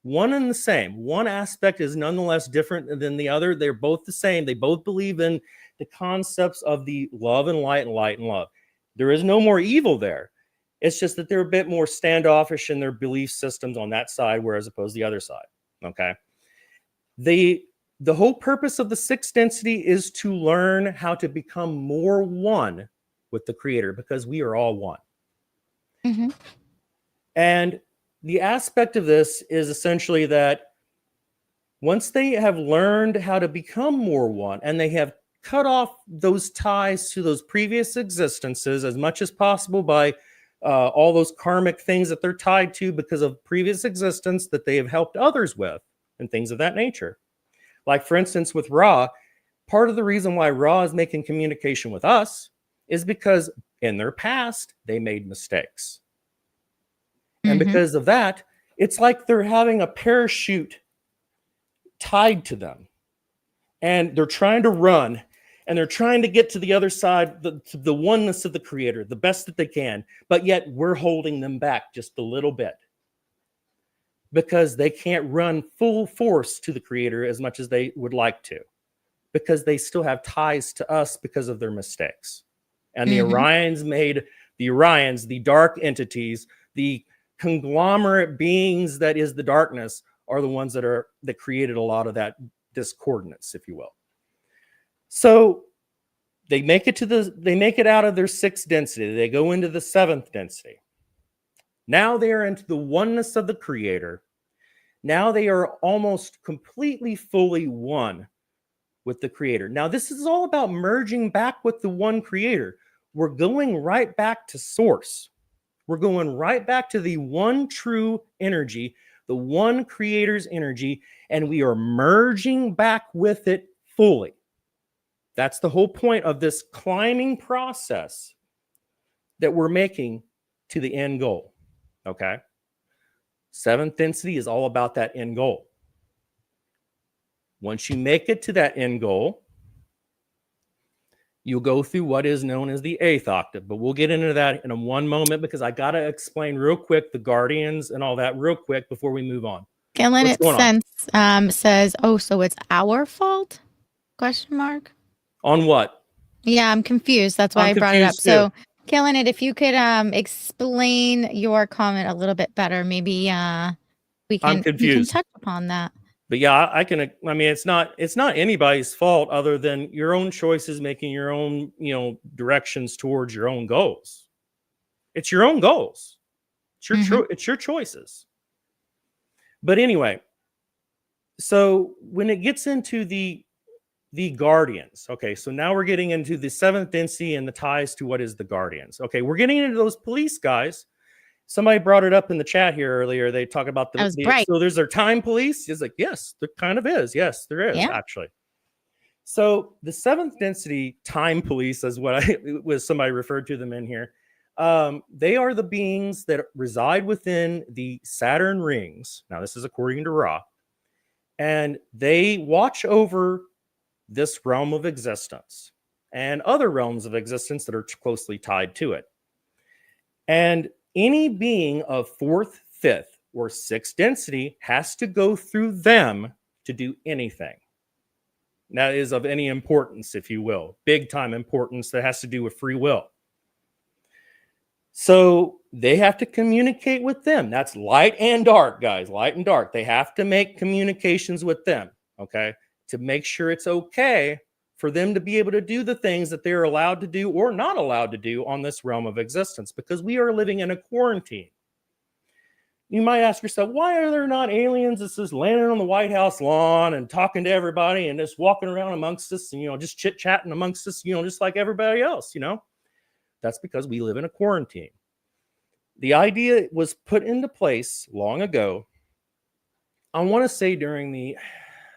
One and the same. One aspect is nonetheless different than the other. They're both the same. They both believe in the concepts of the love and light and light and love. There is no more evil there. It's just that they're a bit more standoffish in their belief systems on that side, whereas opposed to the other side. Okay. The whole purpose of the sixth density is to learn how to become more one with the creator because we are all one. Mm-hmm. And the aspect of this is essentially that once they have learned how to become more one and they have cut off those ties to those previous existences as much as possible by all those karmic things that they're tied to because of previous existence that they have helped others with and things of that nature. Like, for instance, with Ra, part of the reason why Ra is making communication with us is because in their past, they made mistakes. And because of that, it's like they're having a parachute tied to them. And they're trying to run and they're trying to get to the other side, the oneness of the creator, the best that they can. But yet we're holding them back just a little bit because they can't run full force to the creator as much as they would like to, because they still have ties to us because of their mistakes. And the Orions, the dark entities, the conglomerate beings that is the darkness, are the ones that created a lot of that discordance, if you will. So they make it out of their sixth density. They go into the seventh density. Now they are into the oneness of the creator. Now they are almost completely, fully one with the creator. Now, this is all about merging back with the one creator. We're going right back to source. We're going right back to the one true energy, the one creator's energy, and we are merging back with it fully. That's the whole point of this climbing process that we're making to the end goal. Okay? Seventh density is all about that end goal. Once you make it to that end goal, you'll go through what is known as the eighth octave, but we'll get into that in one moment because I got to explain real quick the guardians and all that real quick before we move on. Killing What's It going on? Sense says, oh, so it's our fault? Question mark. On what? Yeah, I'm confused. That's why I'm I brought it up. confused too. So, Killing It, if you could explain your comment a little bit better, maybe we I'm can confused. touch upon that. But yeah, I can. I mean, it's not anybody's fault other than your own choices, making your own, directions towards your own goals. It's your own goals. It's your choices. But anyway, so when it gets into the guardians, okay, so now we're getting into the seventh density and the ties to what is the guardians. Okay, we're getting into those police guys. Somebody brought it up in the chat here earlier. They talk about so there's their time police. It's like, yes, there kind of is. Yes, there is actually. So the seventh density time police is what somebody referred to them in here. They are the beings that reside within the Saturn rings. Now, this is according to Ra. And they watch over this realm of existence and other realms of existence that are closely tied to it. And any being of fourth, fifth, or sixth density has to go through them to do anything that is of any importance, if you will, big time importance that has to do with free will. So they have to communicate with them. That's light and dark, guys, light and dark. They have to make communications with them, okay, to make sure it's okay for them to be able to do the things that they're allowed to do or not allowed to do on this realm of existence, because we are living in a quarantine. you might ask yourself, why are there not aliens that's just landing on the White House lawn and talking to everybody and just walking around amongst us and, just chit-chatting amongst us, just like everybody else, That's because we live in a quarantine. The idea was put into place long ago. I want to say during the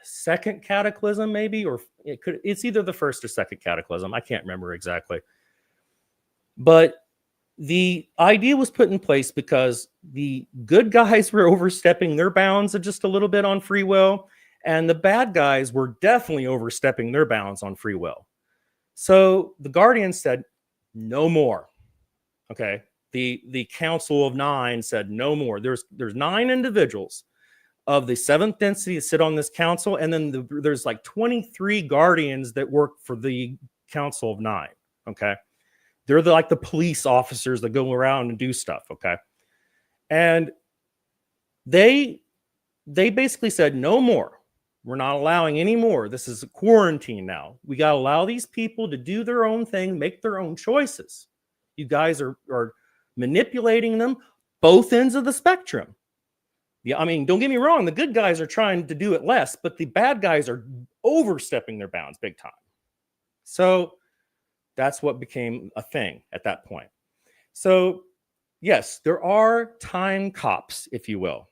second cataclysm, maybe, or it's either the first or second cataclysm. I can't remember exactly. But the idea was put in place because the good guys were overstepping their bounds just a little bit on free will, and the bad guys were definitely overstepping their bounds on free will. So the Guardians said, no more. Okay. The Council of Nine said no more. There's 9 individuals of the 7th density that sit on this council, and then there's like 23 Guardians that work for the Council of Nine. Okay. They're like the police officers that go around and do stuff, okay? And they basically said, no more. We're not allowing any more. This is a quarantine now. We got to allow these people to do their own thing, make their own choices. You guys are manipulating them both ends of the spectrum. Yeah, I mean, don't get me wrong. The good guys are trying to do it less, but the bad guys are overstepping their bounds big time. So that's what became a thing at that point. So, yes, there are time cops, if you will.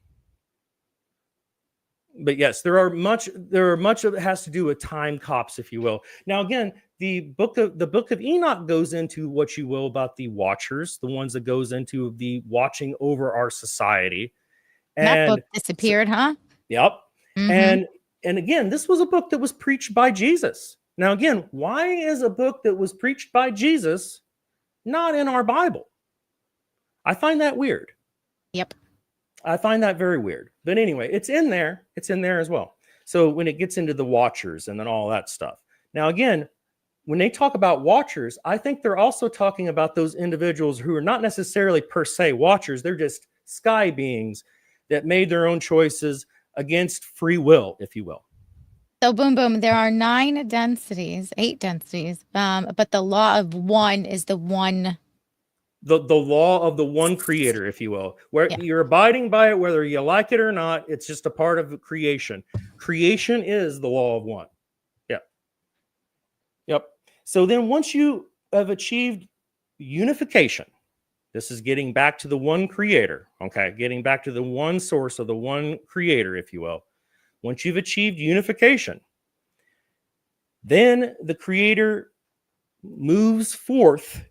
But yes, there are much of it has to do with time cops, if you will. Now, again, the book of Enoch goes into what you will about the watchers, the ones that goes into the watching over our society. And that book disappeared, huh? Yep. Mm-hmm. And again, this was a book that was preached by Jesus. Now, again, why is a book that was preached by Jesus not in our Bible? I find that weird. Yep. I find that very weird. But anyway, it's in there. It's in there as well. So when it gets into the watchers and then all that stuff. Now, again, when they talk about watchers, I think they're also talking about those individuals who are not necessarily per se watchers. They're just sky beings that made their own choices against free will, if you will. So boom, boom. There are 8 densities, but the law of one is the one. The law of the one creator, if you will, where you're abiding by it, whether you like it or not. It's just a part of creation. Creation is the law of one. Yep. So then once you have achieved unification, this is getting back to the one creator, okay? Getting back to the one source of the one creator, if you will. Once you've achieved unification, then the creator moves forth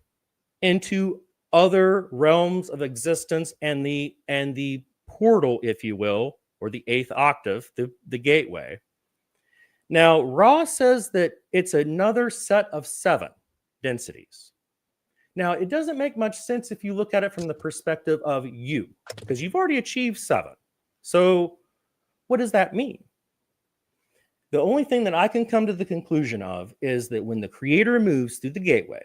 into other realms of existence and the portal, if you will, or the 8th octave, the gateway. Now, Ra says that it's another set of 7 densities. Now, it doesn't make much sense if you look at it from the perspective of you, because you've already achieved 7. So what does that mean? The only thing that I can come to the conclusion of is that when the creator moves through the gateway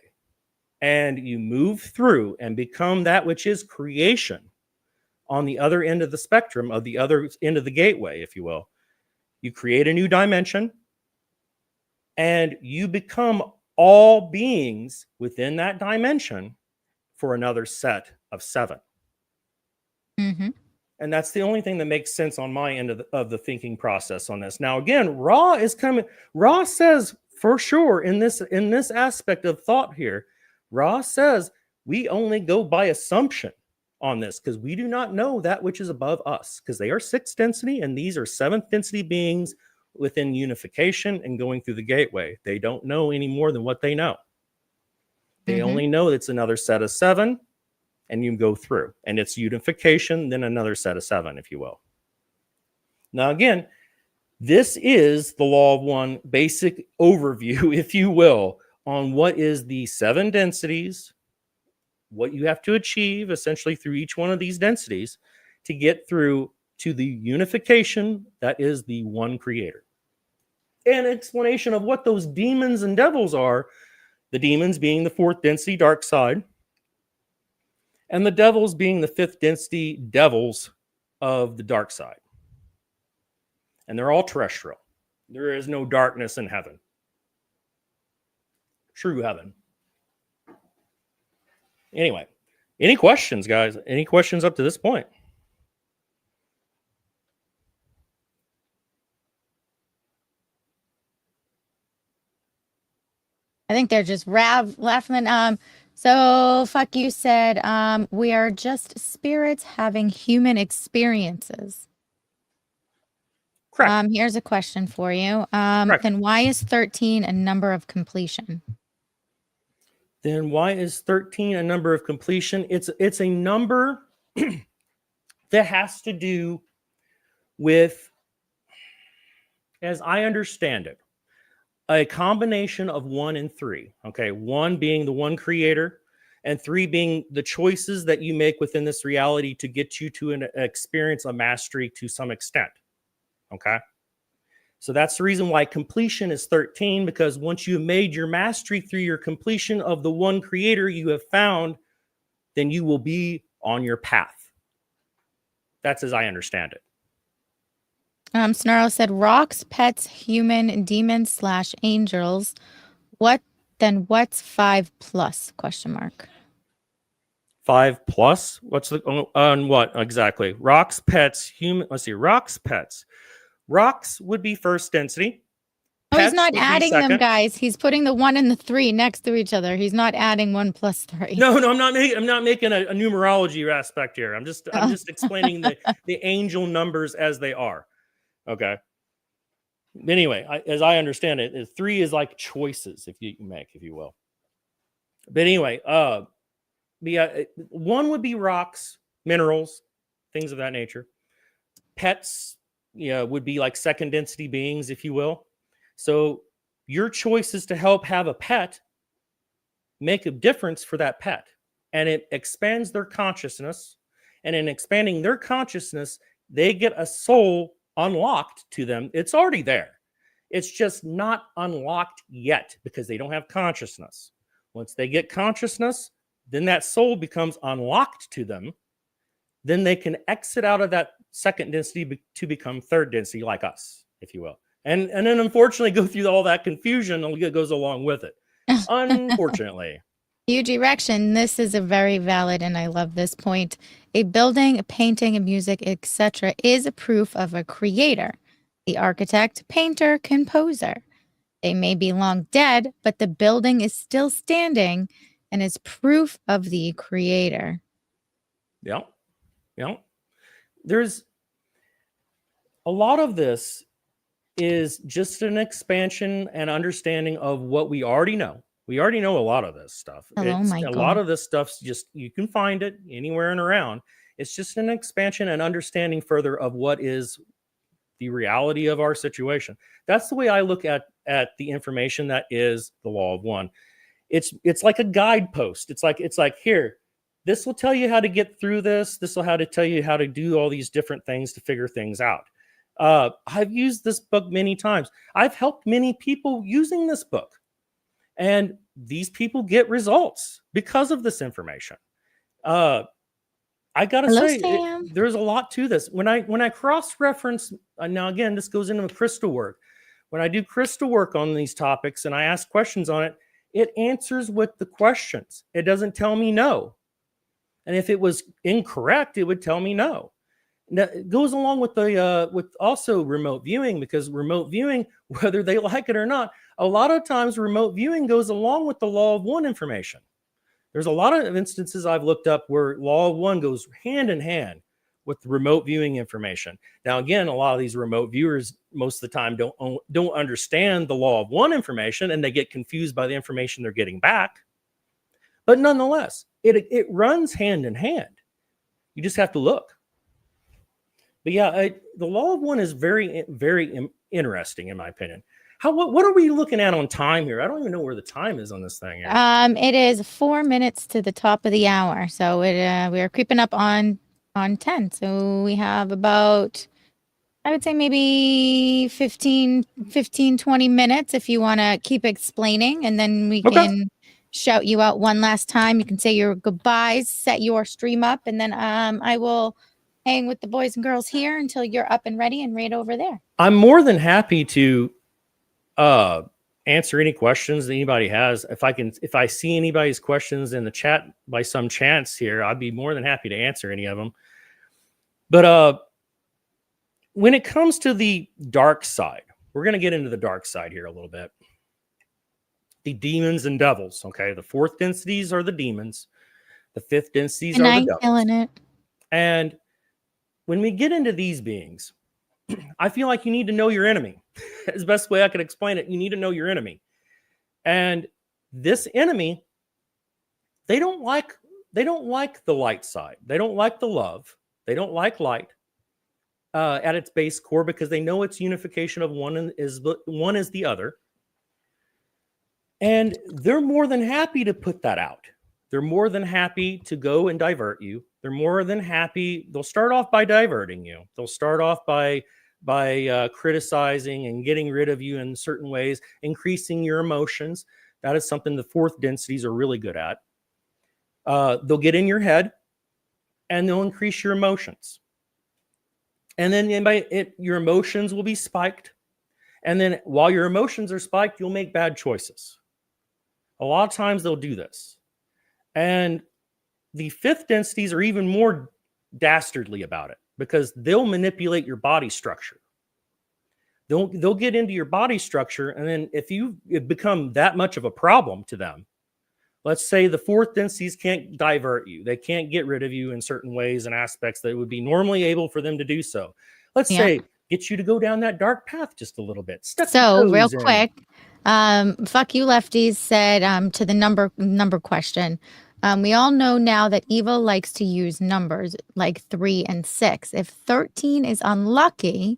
and you move through and become that which is creation on the other end of the spectrum, of the other end of the gateway, if you will, you create a new dimension and you become all beings within that dimension for another set of 7. Mm-hmm. And that's the only thing that makes sense on my end of the thinking process on this. Now, again, Ra is coming. Ra says for sure in this aspect of thought here, Ra says we only go by assumption on this because we do not know that which is above us, because they are 6th density and these are 7th density beings within unification and going through the gateway. They don't know any more than what they know. They only know it's another set of 7. And you go through, and it's unification, then another set of 7, if you will. Now, again, this is the law of one basic overview, if you will, on what is the 7 densities, what you have to achieve essentially through each one of these densities to get through to the unification that is the one creator. And an explanation of what those demons and devils are, the demons being the 4th density dark side, and the devils being the 5th density devils of the dark side. And they're all terrestrial. There is no darkness in heaven. True heaven. Anyway, any questions, guys? Any questions up to this point? I think they're just laughing. So fuck you said, we are just spirits having human experiences. Correct. Here's a question for you. Correct. Then why is 13 a number of completion? Then why is 13 a number of completion? It's a number that has to do with, as I understand it, a combination of 1 and 3. Okay, 1 being the one creator, and 3 being the choices that you make within this reality to get you to an experience of mastery to some extent. Okay, so that's the reason why completion is 13, because once you've made your mastery through your completion of the one creator you have found, then you will be on your path. That's as I understand it. Snarl said rocks, pets, human, demons / angels. What's 5 plus question mark? 5 plus? What's the on what exactly? Rocks, pets, human. Let's see. Rocks, pets. Rocks would be first density. Oh, he's Pets not would be adding them, second. guys. He's putting the 1 and the 3 next to each other. He's not adding 1 plus 3. No, I'm not making a numerology aspect here. I'm just explaining the angel numbers as they are. Okay. Anyway, as I understand it, 3 is like choices, if you make, if you will. But anyway, yeah, 1 would be rocks, minerals, things of that nature. Pets, yeah, would be like second density beings, if you will. So your choices to help have a pet make a difference for that pet, and it expands their consciousness. And in expanding their consciousness, they get a soul unlocked to them. It's already there. It's just not unlocked yet because they don't have consciousness. Once they get consciousness, then that soul becomes unlocked to them. Then they can exit out of that second density to become third density, like us, if you will. And then unfortunately go through all that confusion that goes along with it. Unfortunately. Huge erection. This is a very valid, and I love this point. A building, a painting, a music, etc., is a proof of a creator. The architect, painter, composer. They may be long dead, but the building is still standing and is proof of the creator. Yeah. Yeah. There's a lot of this is just an expansion and understanding of what we already know. We already know a lot of this stuff. Hello, It's a lot Michael. of this stuff's just, you can find it anywhere and around. It's just an expansion and understanding further of what is the reality of our situation. That's the way I look at the information that is the law of one. It's like a guidepost. It's like here, this will tell you how to get through this. This will how to tell you how to do all these different things to figure things out. I've used this book many times. I've helped many people using this book, and these people get results because of this information. I gotta Hello, say, Sam. there's a lot to this. When I cross-reference, now again, this goes into crystal work. When I do crystal work on these topics and I ask questions on it, it answers with the questions. It doesn't tell me no. And if it was incorrect, it would tell me no. Now, it goes along with the with also remote viewing, because remote viewing, whether they like it or not, a lot of times remote viewing goes along with the law of one information. There's a lot of instances I've looked up where law of one goes hand in hand with the remote viewing information. Now, again, a lot of these remote viewers most of the time don't understand the law of one information, and they get confused by the information they're getting back. But nonetheless, it runs hand in hand. You just have to look. But yeah, the law of one is very, very interesting in my opinion. What are we looking at on time here? I don't even know where the time is on this thing here. It is 4 minutes to the top of the hour, so we are creeping up on 10. So we have about, I would say, maybe 15, 20 minutes if you want to keep explaining, and then we Okay. can shout you out one last time. You can say your goodbyes, set your stream up, and then I will hang with the boys and girls here until you're up and ready and right over there. I'm more than happy to answer any questions that anybody has. If I see anybody's questions in the chat by some chance here, I'd be more than happy to answer any of them. But when it comes to the dark side, we're going to get into the dark side here a little bit. the demons and devils. Okay, the fourth densities are the demons, the fifth densities And are the I devils. killing it. And when we get into these beings, I feel like you need to know your enemy. As best way I could explain it, you need to know your enemy. And this enemy, they don't like the light side. They don't like the love. They don't like light at its base core, because they know it's unification of one is the other. And they're more than happy to put that out. They're more than happy to go and divert you. They're more than happy. They'll start off by diverting you. They'll start off by criticizing and getting rid of you in certain ways, increasing your emotions. That is something the fourth densities are really good at. They'll get in your head and they'll increase your emotions. And then your emotions will be spiked. And then while your emotions are spiked, you'll make bad choices. A lot of times they'll do this. And the fifth densities are even more dastardly about it, because they'll manipulate your body structure. They'll get into your body structure, and then if you become that much of a problem to them, let's say the fourth densities can't divert you. They can't get rid of you in certain ways and aspects that would be normally able for them to do so. Let's Yeah. say get you to go down that dark path just a little bit. Step your So real toes in. quick, fuck you lefties said to the number question. We all know now that evil likes to use numbers like 3 and 6. If 13 is unlucky,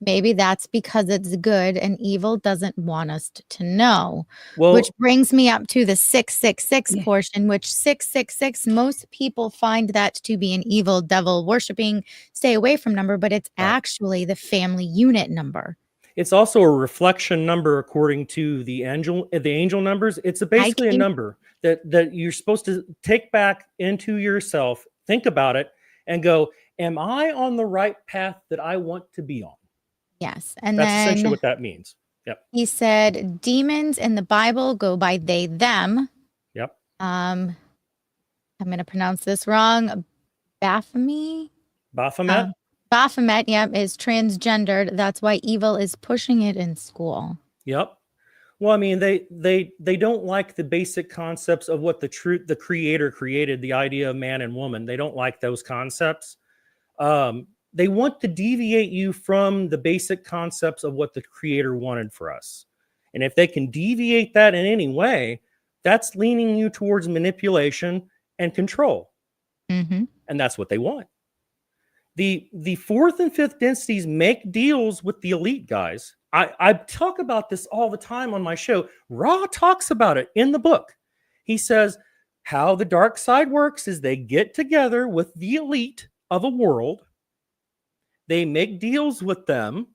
maybe that's because it's good and evil doesn't want us to know. Well, Which brings me up to the 666 portion, which 666, most people find that to be an evil devil worshiping, stay away from number, but it's right. actually the family unit number. It's also a reflection number according to the angel numbers. It's basically a number that you're supposed to take back into yourself, think about it, and go, am I on the right path that I want to be on? Yes. And that's then essentially what that means. Yep. He said demons in the Bible go by they, them. Yep. I'm going to pronounce this wrong. Baphomet? Baphomet? Baphomet, yep, is transgendered. That's why evil is pushing it in school. Yep. Well, I mean, they don't like the basic concepts of what the creator created, the idea of man and woman. They don't like those concepts. They want to deviate you from the basic concepts of what the creator wanted for us. And if they can deviate that in any way, that's leaning you towards manipulation and control. Mm-hmm. And that's what they want. The fourth and fifth densities make deals with the elite guys. I talk about this all the time on my show. Ra talks about it in the book. He says how the dark side works is they get together with the elite of a world. They make deals with them,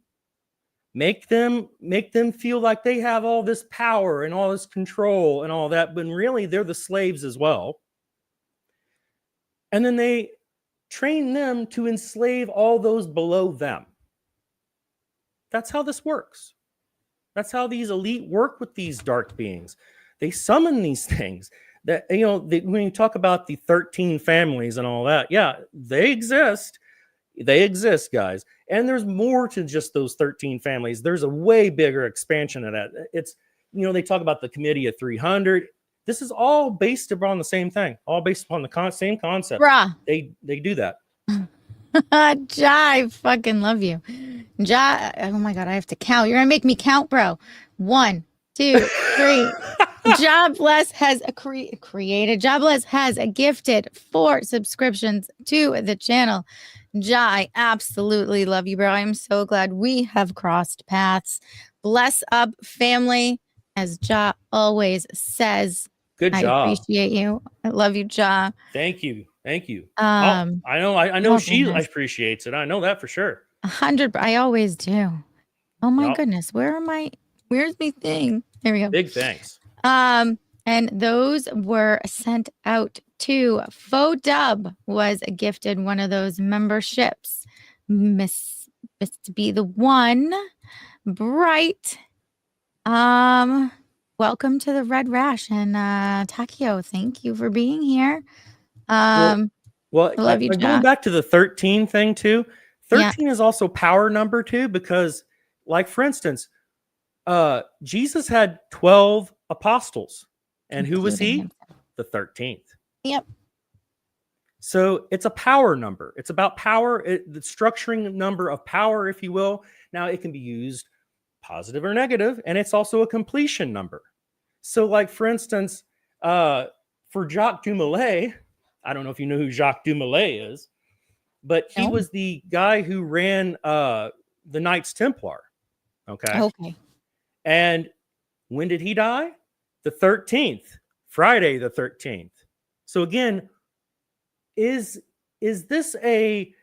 make them feel like they have all this power and all this control and all that, but really they're the slaves as well. And then they train them to enslave all those below them. That's how this works. That's how these elite work with these dark beings. They summon these things that, when you talk about the 13 families and all that, yeah, they exist. They exist, guys. And there's more to just those 13 families. There's a way bigger expansion of that. It's, they talk about the committee of 300. This is all based upon the same thing, all based upon the same concept. Bruh. They do that. Ja, I fucking love you. Ja, oh my God, I have to count. You're going to make me count, bro. 1, 2, 3. Ja Bless has created. Ja Bless has gifted 4 subscriptions to the channel. Ja, I absolutely love you, bro. I'm so glad we have crossed paths. Bless up, family, as Ja always says. Good job. I appreciate you. I love you, Ja. Thank you. I know she appreciates it. I know that for sure. 100. I always do. Oh my goodness. Where's my thing? There we go. Big thanks. And those were sent out to Faux Dub was gifted one of those memberships. Miss to be the one. Bright. Welcome to the Red Rash and Takio. Thank you for being here. Well, I love you, going back to the 13 thing too. 13 is also power number too, because, like, for instance, Jesus had 12 apostles. And who was including he? himself. The 13th. Yep. So it's a power number. It's about power, the structuring number of power, if you will. Now it can be used positive or negative, and it's also a completion number. So, like for instance, for Jacques Dumoulin, I don't know if you know who Jacques Dumoulin is, but he No. was the guy who ran the Knights Templar. Okay, Okay. and when did he die? The 13th, Friday the 13th. So again, is this the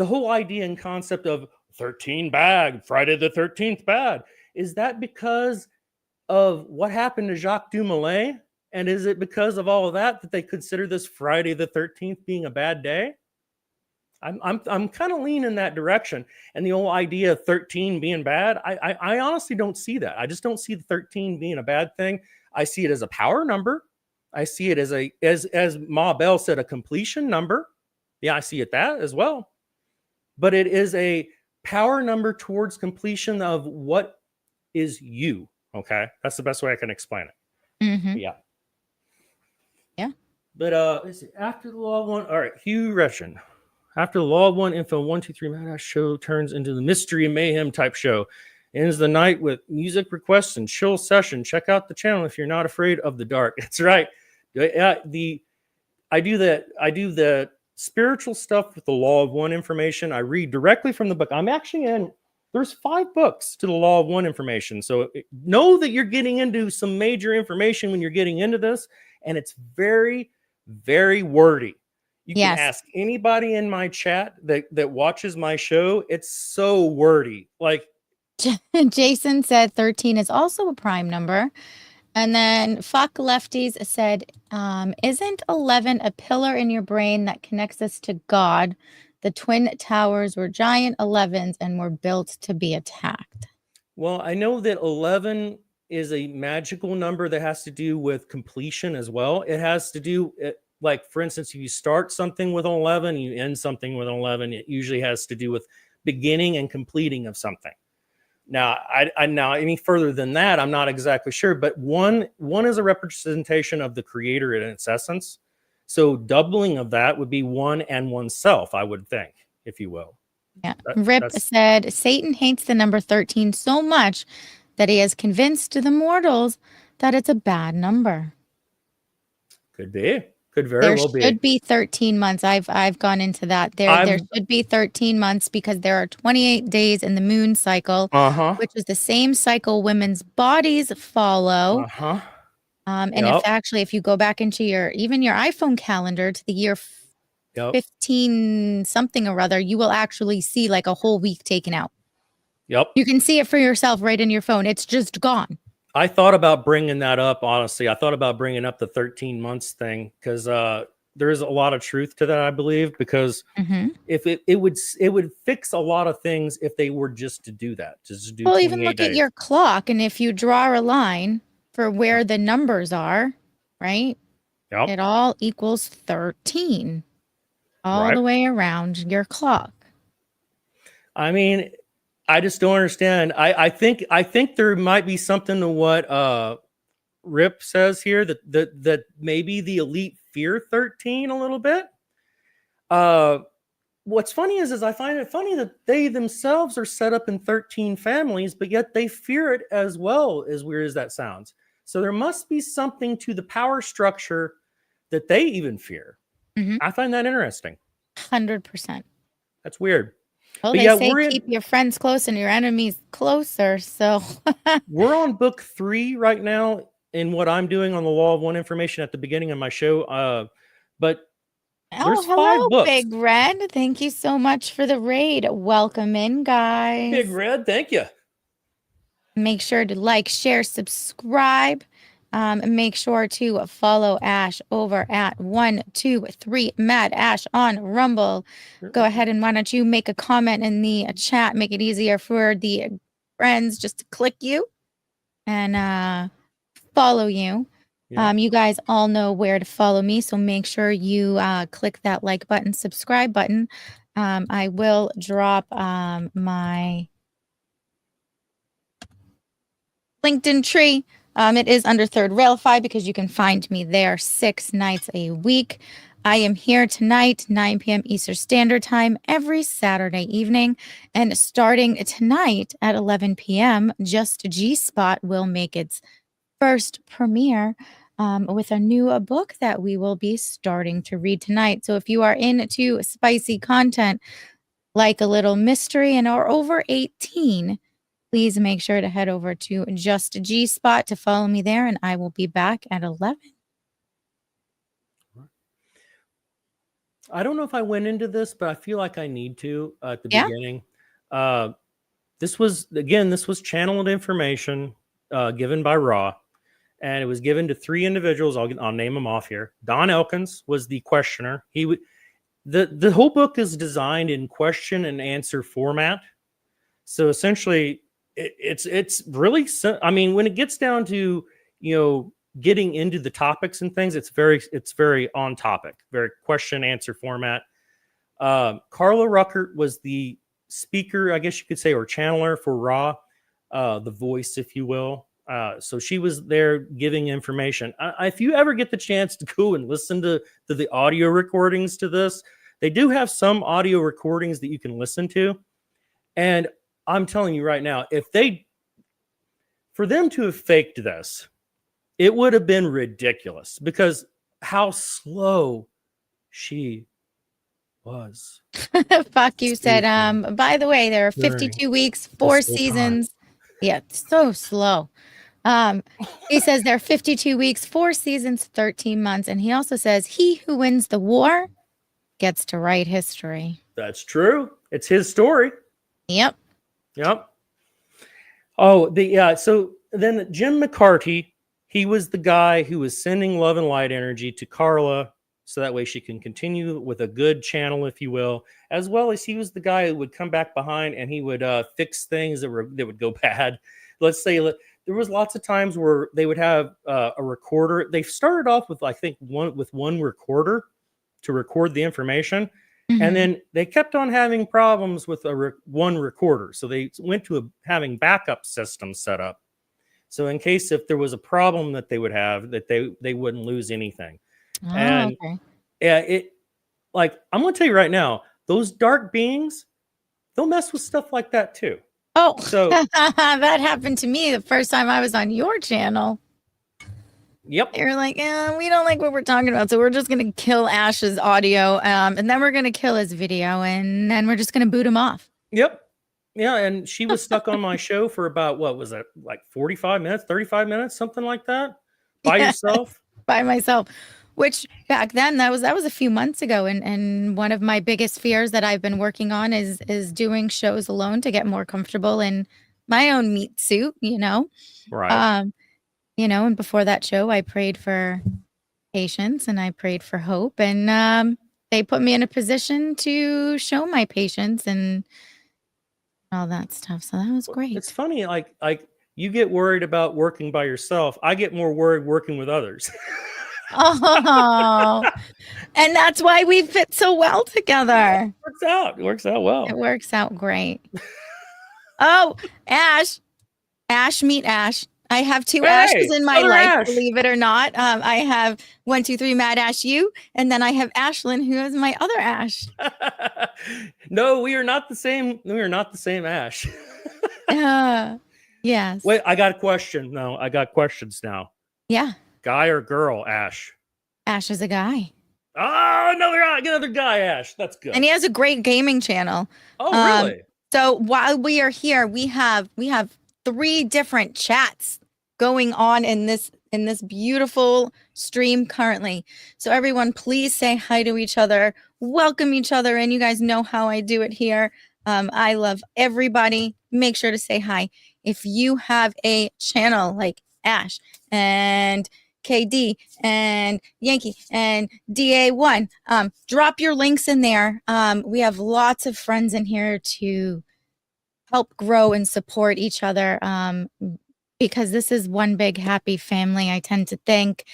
whole idea and concept of 13 bad, Friday the 13th bad? Is that because of what happened to Jacques Dumoulin? And is it because of all of that they consider this Friday the 13th being a bad day? I'm kind of leaning in that direction. And the whole idea of 13 being bad, I honestly don't see that. I just don't see the 13 being a bad thing. I see it as a power number. I see it as Ma Bell said, a completion number. Yeah, I see it that as well. But it is a power number towards completion of what is you. Okay, that's the best way I can explain it. Mm-hmm. Yeah. Yeah. But after the law of one, all right, Hugh Reshan. After the Law of One Info 123 Mad show turns into the mystery and mayhem type show. Ends the night with music requests and chill session. Check out the channel if you're not afraid of the dark. That's right. I do the spiritual stuff with the Law of One information. I read directly from the book. I'm actually in. There's 5 books to the Law of One information. So know that you're getting into some major information when you're getting into this, and it's very, very wordy. You can Yes. ask anybody in my chat that watches my show. It's so wordy. Like Jason said 13 is also a prime number. And then Fuck Lefties said, isn't 11 a pillar in your brain that connects us to God? The Twin Towers were giant 11s and were built to be attacked. well, I know that 11 is a magical number that has to do with completion as well. It has to do, like, for instance, if you start something with an 11, you end something with an 11, it usually has to do with beginning and completing of something. Now, now any further than that, I'm not exactly sure, but one is a representation of the creator in its essence. So doubling of that would be one and oneself, I would think, if you will. Yeah. Rip said Satan hates the number 13 so much that he has convinced the mortals that it's a bad number. Could be. Could very well be. There should be 13 months. I've gone into that. There should be 13 months because there are 28 days in the moon cycle, which is the same cycle women's bodies follow. And if you go back into your iPhone calendar to the year 15 something or other, you will actually see like a whole week taken out. Yep. You can see it for yourself right in your phone. It's just gone. I thought about bringing that up, honestly. I thought about bringing up the 13 months thing because there is a lot of truth to that, I believe, because if it would fix a lot of things if they were just to do that. Just to do well, even look at your clock, and if you draw a line for where the numbers are, right? Yep. It all equals 13 all the way around your clock. I mean, I just don't understand. I think there might be something to what Rip says here that maybe the elite fear 13 a little bit. What's funny is I find it funny that they themselves are set up in 13 families, but yet they fear it as well, as weird as that sounds. So there must be something to the power structure that they even fear. I find that interesting. 100%. That's weird. Well, but they say keep your friends close and your enemies closer. So we're on book 3 right now in what I'm doing on the Law of One information at the beginning of my show. But there's 5 books. Big Red. Thank you so much for the raid. Welcome in, guys. Big Red, thank you. Make sure to like, share, subscribe. Make sure to follow Ash over at 123 Mad Ash on Rumble. Go ahead and why don't you make a comment in the chat, make it easier for the friends just to click you and follow you. Yeah. You guys all know where to follow me, so make sure you click that like button, subscribe button. I will drop my LinkedIn tree It is under Third Railify because you can find me there 6 nights a week. I am here tonight, 9 p.m. Eastern Standard Time, every Saturday evening. And starting tonight at 11 p.m., Just G Spot will make its first premiere with a new book that we will be starting to read tonight. So if you are into spicy content like a little mystery and are over 18, please make sure to head over to Just G Spot to follow me there, and I will be back at 11. I don't know if I went into this, but I feel like I need to at the Yeah. beginning. This was channeled information given by Raw, and it was given to 3 individuals. I'll name them off here. Don Elkins was the questioner. The whole book is designed in question and answer format. So essentially, it's really. I mean, when it gets down to getting into the topics and things, it's very on topic, very question answer format. Carla Ruckert was the speaker, I guess you could say, or channeler for Raw, the voice, if you will. So she was there giving information. If you ever get the chance to go and listen to the audio recordings to this, they do have some audio recordings that you can listen to. And I'm telling you right now, for them to have faked this, it would have been ridiculous because how slow she was. Fuck you said, by the way, there are 52 weeks, 4 seasons. Yeah, so slow. He says there are 52 weeks, 4 seasons, 13 months. And he also says, he who wins the war gets to write history. That's true. It's his story. Yep. Oh, so then Jim McCarty, he was the guy who was sending love and light energy to Carla so that way she can continue with a good channel, if you will, as well as he was the guy who would come back behind and he would fix things that would go bad. Let's say there was lots of times where they would have a recorder. They started off with, I think, one recorder to record the information. Mm-hmm. And then they kept on having problems with one recorder. So they went to having backup systems set up. So in case if there was a problem that they would have, that they wouldn't lose anything. Oh, and okay. Yeah, I'm going to tell you right now, those dark beings, they'll mess with stuff like that too. Oh, so that happened to me the first time I was on your channel. Yep. They were like, we don't like what we're talking about, so we're just going to kill Ash's audio, and then we're going to kill his video, and then we're just going to boot him off. Yep. Yeah, and she was stuck on my show for about, what was it, like 45 minutes, 35 minutes, something like that, by yourself? By myself, which back then, that was a few months ago, and one of my biggest fears that I've been working on is doing shows alone to get more comfortable in my own meat suit, Right. And before that show, I prayed for patience and I prayed for hope. And they put me in a position to show my patience and all that stuff. So that was great. It's funny, like you get worried about working by yourself. I get more worried working with others. Oh, and that's why we fit so well together. It works out well. It works out great. Oh, Ash, meet Ash. I have 2 Ashes in my life, believe it or not. I have 1, 2, 3, Mad Ash you, and then I have Ashlyn, who is my other Ash. No, we are not the same. We are not the same Ash. Yes. Wait, I got a question. No, I got questions now. Yeah. Guy or girl, Ash? Ash is a guy. Oh, another guy, Ash. That's good. And he has a great gaming channel. Oh, really? So while we are here, we have 3 different chats going on in this beautiful stream currently. So everyone, please say hi to each other, welcome each other, and you guys know how I do it here. I love everybody. Make sure to say hi. If you have a channel like Ash and KD and Yankee and DA1, drop your links in there. We have lots of friends in here to help grow and support each other, because this is one big happy family. I tend to think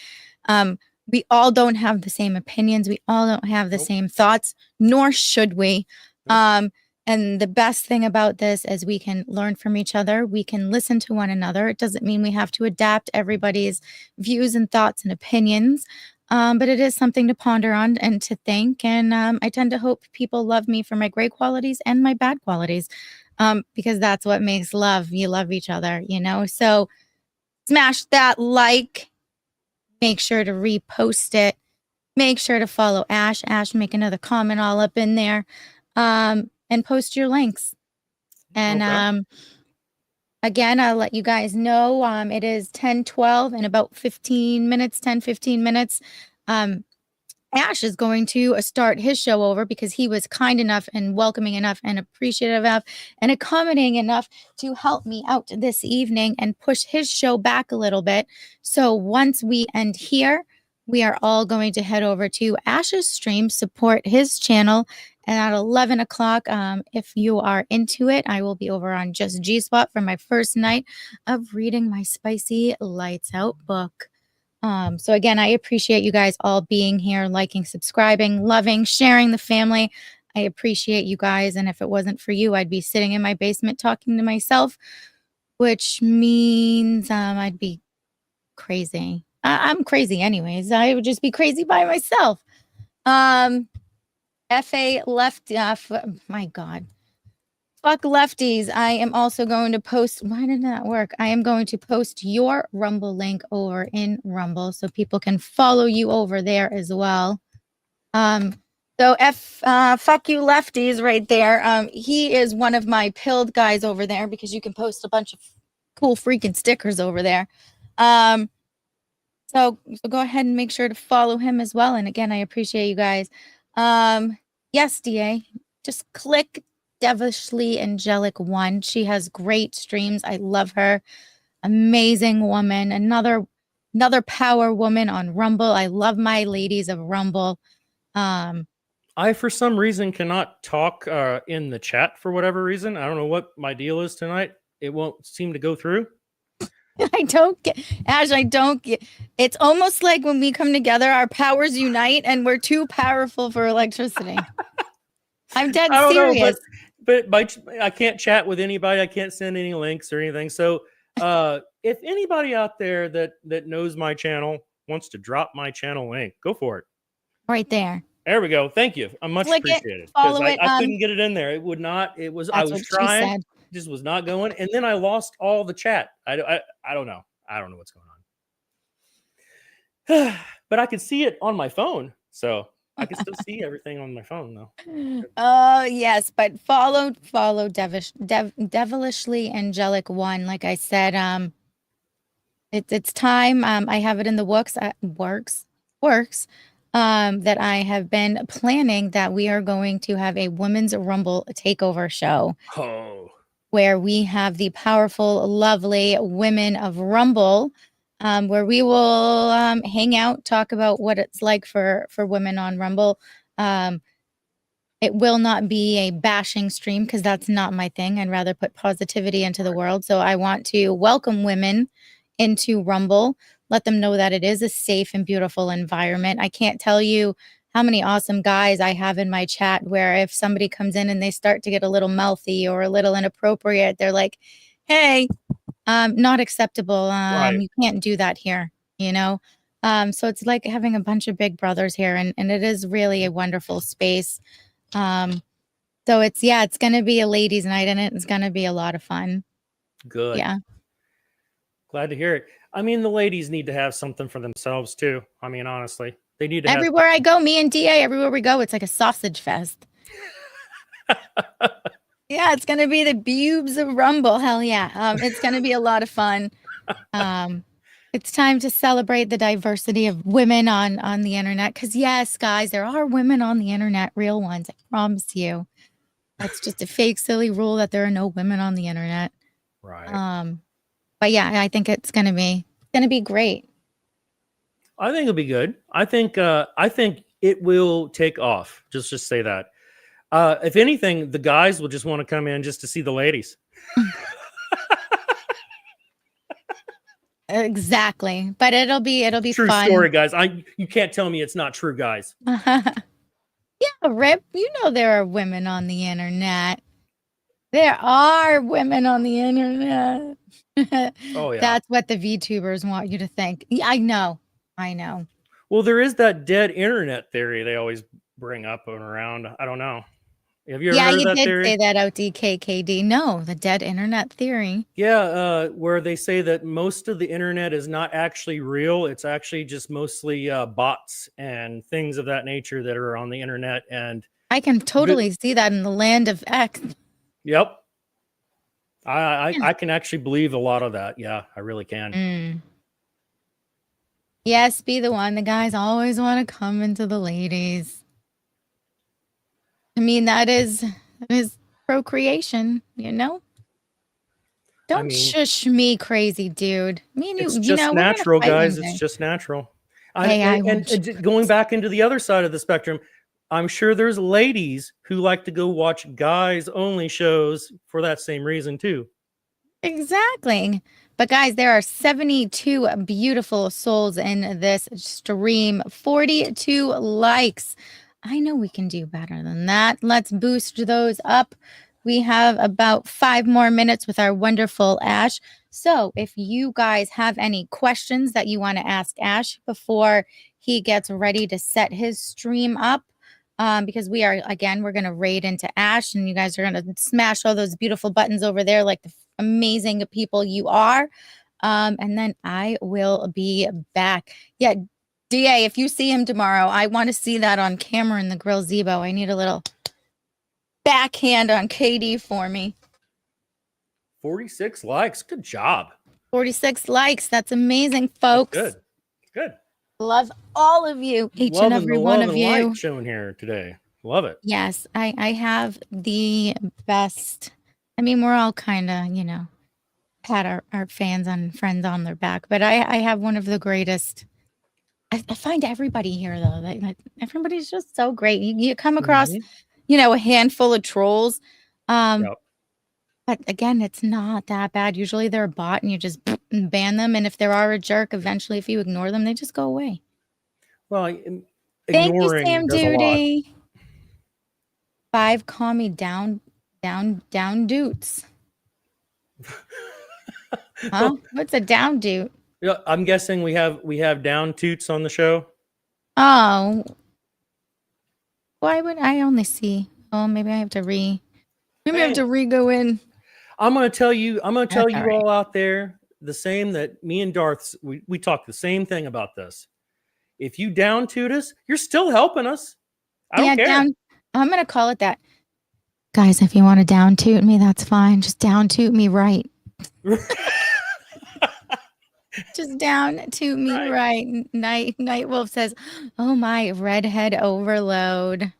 we all don't have the same opinions. We all don't have the same thoughts, nor should we. And the best thing about this is we can learn from each other. We can listen to one another. It doesn't mean we have to adapt everybody's views and thoughts and opinions, but it is something to ponder on and to think. And I tend to hope people love me for my great qualities and my bad qualities, because that's what makes love. You love each other, you know? So smash that like, make sure to repost it. Make sure to follow Ash. Ash, make another comment all up in there, and post your links. And Okay. again, I'll let you guys know, it is 10:12 in about 15 minutes, 10, 15 minutes. Ash is going to start his show over because he was kind enough and welcoming enough and appreciative enough and accommodating enough to help me out this evening and push his show back a little bit. So once we end here, we are all going to head over to Ash's stream, support his channel. And at 11 o'clock, if you are into it, I will be over on Just G Spot for my first night of reading my spicy Lights Out book. So again, I appreciate you guys all being here, liking, subscribing, loving, sharing the family. I appreciate you guys. And if it wasn't for you, I'd be sitting in my basement talking to myself, which means I'd be crazy. I'm crazy anyways. I would just be crazy by myself. FA left, my God. Fuck lefties. I am also going to post. Why did that work? I am going to post your Rumble link over in Rumble so people can follow you over there as well. So fuck you lefties right there. He is one of my pilled guys over there because you can post a bunch of cool freaking stickers over there. So go ahead and make sure to follow him as well. And again, I appreciate you guys. Yes, DA, just click Devilishly Angelic One. She has great streams. I love her. Amazing woman. Another power woman on Rumble. I love my ladies of Rumble. I, for some reason, cannot talk in the chat for whatever reason. I don't know what my deal is tonight. It won't seem to go through. I don't get, Ash, I don't get, it's almost like when we come together, our powers unite and we're too powerful for electricity. I'm dead I don't serious. know, but I can't chat with anybody. I can't send any links or anything. So if anybody out there that knows my channel wants to drop my channel link, go for it. Right there. There we go. Thank you. I'm much appreciated. Follow Because it. I couldn't get it in there. It would not. It was. I was trying. Just was not going. And then I lost all the chat. I don't know. I don't know what's going on. But I could see it on my phone, so I can still see everything on my phone though. Oh yes, but follow Devilishly Angelic One. Like I said, it's time. I have it in the works. That I have been planning that we are going to have a women's Rumble takeover show. Oh. Where we have the powerful, lovely women of Rumble, where we will hang out, talk about what it's like for women on Rumble. It will not be a bashing stream because that's not my thing. I'd rather put positivity into the world. So I want to welcome women into Rumble, let them know that it is a safe and beautiful environment. I can't tell you how many awesome guys I have in my chat where if somebody comes in and they start to get a little mouthy or a little inappropriate, they're like, hey, not acceptable. Right. You can't do that here, you know? So it's like having a bunch of big brothers here, and it is really a wonderful space. So it's going to be a ladies' night, and it's going to be a lot of fun. Good. Yeah. Glad to hear it. I mean, the ladies need to have something for themselves too. I mean, honestly, they need to everywhere I go, me and DA, everywhere we go, it's like a sausage fest. Yeah, it's going to be the Bubes of Rumble. Hell yeah. It's going to be a lot of fun. It's time to celebrate the diversity of women on the internet. Because yes, guys, there are women on the internet, real ones. I promise you. That's just a fake, silly rule that there are no women on the internet. Right. But yeah, I think it's going to be great. I think it'll be good. I think it will take off. Just say that. If anything, the guys will just want to come in just to see the ladies. Exactly. But it'll be true fun. Story, guys. You can't tell me it's not true, guys. Yeah, Rip, you know there are women on the internet. There are women on the internet. Oh yeah. That's what the VTubers want you to think. Yeah, I know. I know. Well, there is that dead internet theory they always bring up and around. I don't know. Have you ever Yeah, heard of you that did theory? say that out, DKKD. No, the dead internet theory. Yeah, where they say that most of the internet is not actually real. It's actually just mostly bots and things of that nature that are on the internet. And I can the, totally see that in the land of X. yep, I Yeah. I can actually believe a lot of that. Yeah, I really can. Mm. Yes, be the one. The guys always want to come into the ladies. I mean, that is procreation, you know? I Don't mean, shush me, crazy dude. Me and it's you know, just we're gonna natural, fight one guys. It's day. just natural. Hey, I And, won't shush going back into the other side of the spectrum, I'm sure there's ladies who like to go watch guys only shows for that same reason too. exactly. But guys, there are 72 beautiful souls in this stream, 42 likes. I know we can do better than that. Let's boost those up. We have about 5 more minutes with our wonderful Ash. So, if you guys have any questions that you want to ask Ash before he gets ready to set his stream up, because we're going to raid into Ash, and you guys are going to smash all those beautiful buttons over there like the amazing people you are. And then I will be back. Yeah, DA, if you see him tomorrow, I want to see that on camera in the Grill Zebo. I need a little backhand on KD for me. 46 likes. Good job. 46 likes. That's amazing, That's folks. good. Good. Love all of you, each and Loving the every one love of and light you. shown here today. Love it. Yes, I have the best. I mean, we're all kind of, pat our fans and friends on their back, but I have one of the greatest. I find everybody here though, everybody's just so great. You come across, Mhm. a handful of trolls, um, Yep. but again, it's not that bad. Usually they're a bot, and you just ban them. And if they are a jerk, eventually, if you ignore them, they just go away. Well, Thank you, ignoring Sam does a lot. Duty. 5 call me down doots. Huh? What's a down doot? Yeah, I'm guessing we have down toots on the show. Oh, why would I only see? Oh, maybe I have to maybe I have Hey, to re-go in. I'm gonna tell you. I'm gonna tell That's all you right. all out there the same that me and Darth we talk the same thing about this. If you down toot us, you're still helping us. I don't Yeah, care. I'm gonna call it that. Guys, if you want to down toot me, that's fine. Just down toot me right. Just down toot me Right. right. Night Wolf says, "Oh my, redhead overload."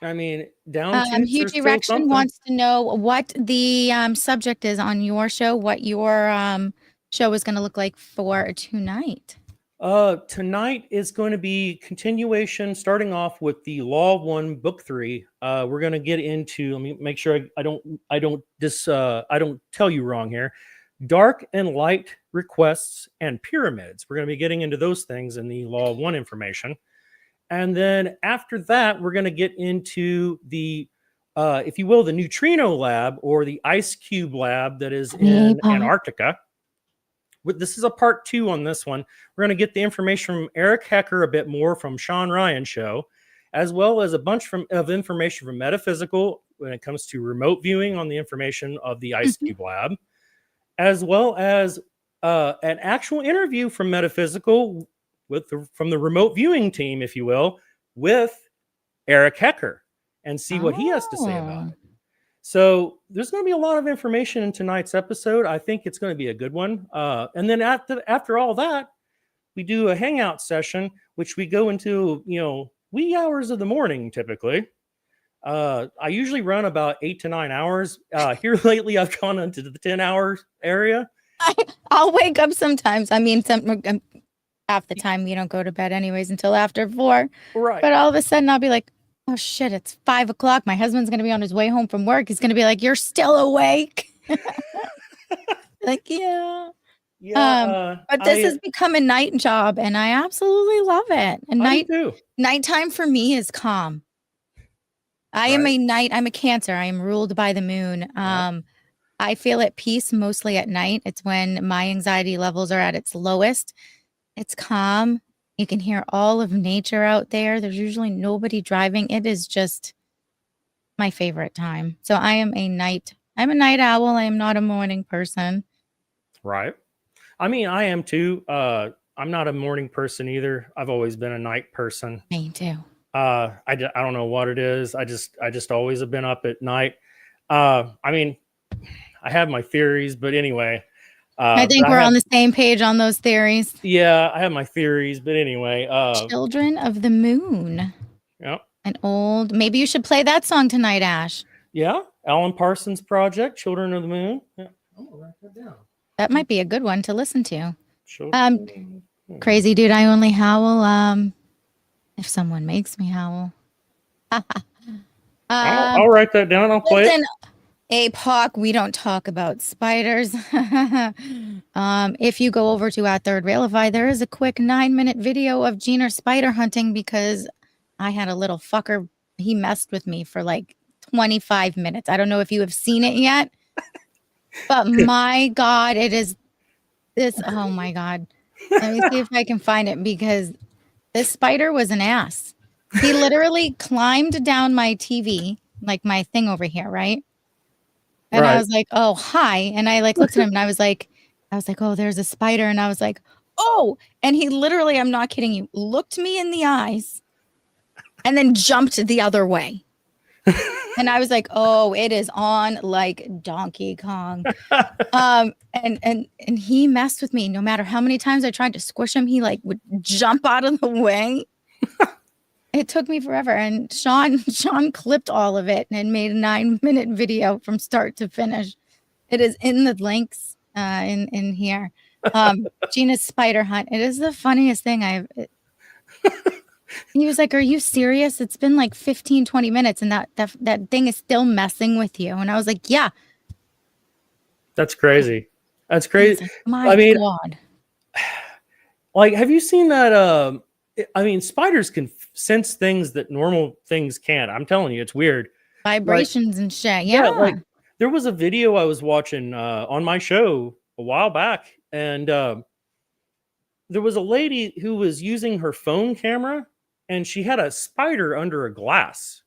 I mean, down toots are Huge still Erection something. wants to know what the subject is on your show, what your show is going to look like for tonight. Tonight is going to be continuation, starting off with the Law of One, Book 3. We're going to get into. Let me make sure I don't tell you wrong here. Dark and light requests and pyramids. We're going to be getting into those things in the Law of One information, and then after that, we're going to get into the, if you will, the neutrino lab or the ice cube lab that is Hey, in Paul. Antarctica. This is a part 2 on this one. We're going to get the information from Eric Hecker a bit more from Sean Ryan's show, as well as a bunch of information from Metaphysical when it comes to remote viewing on the information of the Ice Mhm. Cube Lab, as well as an actual interview from Metaphysical from the remote viewing team, if you will, with Eric Hecker, and see what he has to say about Oh. it. So there's going to be a lot of information in tonight's episode. I think it's going to be a good one. And then after all that, we do a hangout session, which we go into wee hours of the morning typically. I usually run about 8 to 9 hours. Here lately, I've gone into the 10 hour area. I'll wake up sometimes. I mean, half the time we don't go to bed anyways until after 4. Right. But all of a sudden I'll be like, oh shit, it's 5 o'clock. My husband's gonna be on his way home from work. He's gonna be like, "You're still awake." Like, yeah. Yeah. Um, but this has become a night job, and I absolutely love it. And I do too. nighttime for me is calm. I am Right. a night I'm a Cancer, I am ruled by the moon. Right. I feel at peace mostly at night. It's when my anxiety levels are at its lowest. It's calm. You can hear all of nature out there. There's usually nobody driving. It is just my favorite time. So I'm a night owl. I am not a morning person. Right. I mean, I am too. I'm not a morning person either. I've always been a night person. Me too. I don't know what it is. I just always have been up at night. I mean, I have my theories, but anyway, I but think I we're have on the same page on those theories. yeah, I have my theories, but anyway, Children of the Moon. yeah, An old, maybe you should play that song tonight, Ash. yeah. Alan Parsons Project, Children of the Moon. Yeah, I'm gonna write that down. That might be a good one to listen to. Um, Children. Crazy dude, I only howl if someone makes me howl. I'll um, write that down. I'll play it. Listen, APOC, we don't talk about spiders. If you go over to our third Railify, there is a quick 9-minute video of Gina spider hunting because I had a little fucker. He messed with me for like 25 minutes. I don't know if you have seen it yet, but my God, it is this. Oh my God. Let me see if I can find it because this spider was an ass. He literally climbed down my TV, like my thing over here, right? And I Right. was like, "Oh, hi." And I like looked at him and I was like, "Oh, there's a spider." And I was like, "Oh." And he literally, I'm not kidding you, looked me in the eyes and then jumped the other way. And I was like, "Oh, it is on like Donkey Kong." And he messed with me. No matter how many times I tried to squish him, he like would jump out of the way. It took me forever. And Sean clipped all of it and made a 9-minute video from start to finish. It is in the links in here. Gina's spider hunt. It is the funniest thing he was like, "Are you serious? It's been like 15, 20 minutes and that thing is still messing with you." And I was like, "Yeah." That's crazy. That's And he's crazy. like, "My I mean, God." like, have you seen that? I mean, spiders can sense things that normal things can't. I'm telling you, it's weird. Like, Vibrations and shit. yeah, like Yeah. there was a video I was watching on my show a while back, and there was a lady who was using her phone camera, and she had a spider under a glass.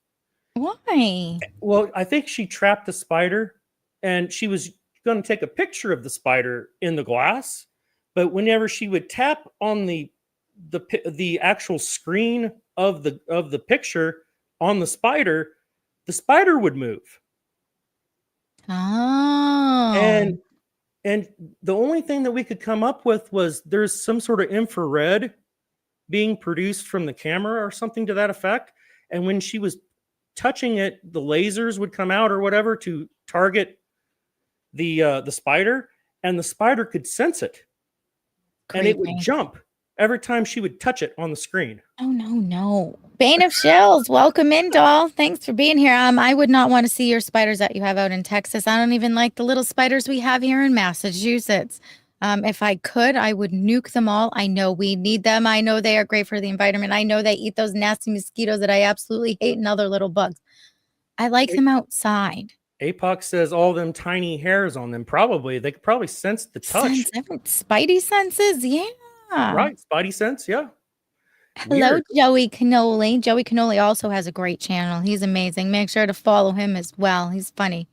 Why? Well, I think she trapped the spider, and she was going to take a picture of the spider in the glass, but whenever she would tap on the actual screen of the picture on the spider would move. Oh. And and the only thing that we could come up with was there's some sort of infrared being produced from the camera or something to that effect. And when she was touching it, the lasers would come out or whatever to target the spider, and the spider could sense it, and it would Creepy. jump every time she would touch it on the screen. Oh no, no. Bane of Shells, welcome in, doll. Thanks for being here. I would not want to see your spiders that you have out in Texas. I don't even like the little spiders we have here in Massachusetts. If I could, I would nuke them all. I know we need them. I know they are great for the environment. I know they eat those nasty mosquitoes that I absolutely hate and other little bugs. I like them outside. APOC says all them tiny hairs on them. Probably they could probably sense the touch. Sense, spidey senses, yeah. Right, spidey sense. Yeah, Hello, weird. Joey Cannoli. Joey Cannoli also has a great channel. He's amazing. Make sure to follow him as well. He's funny.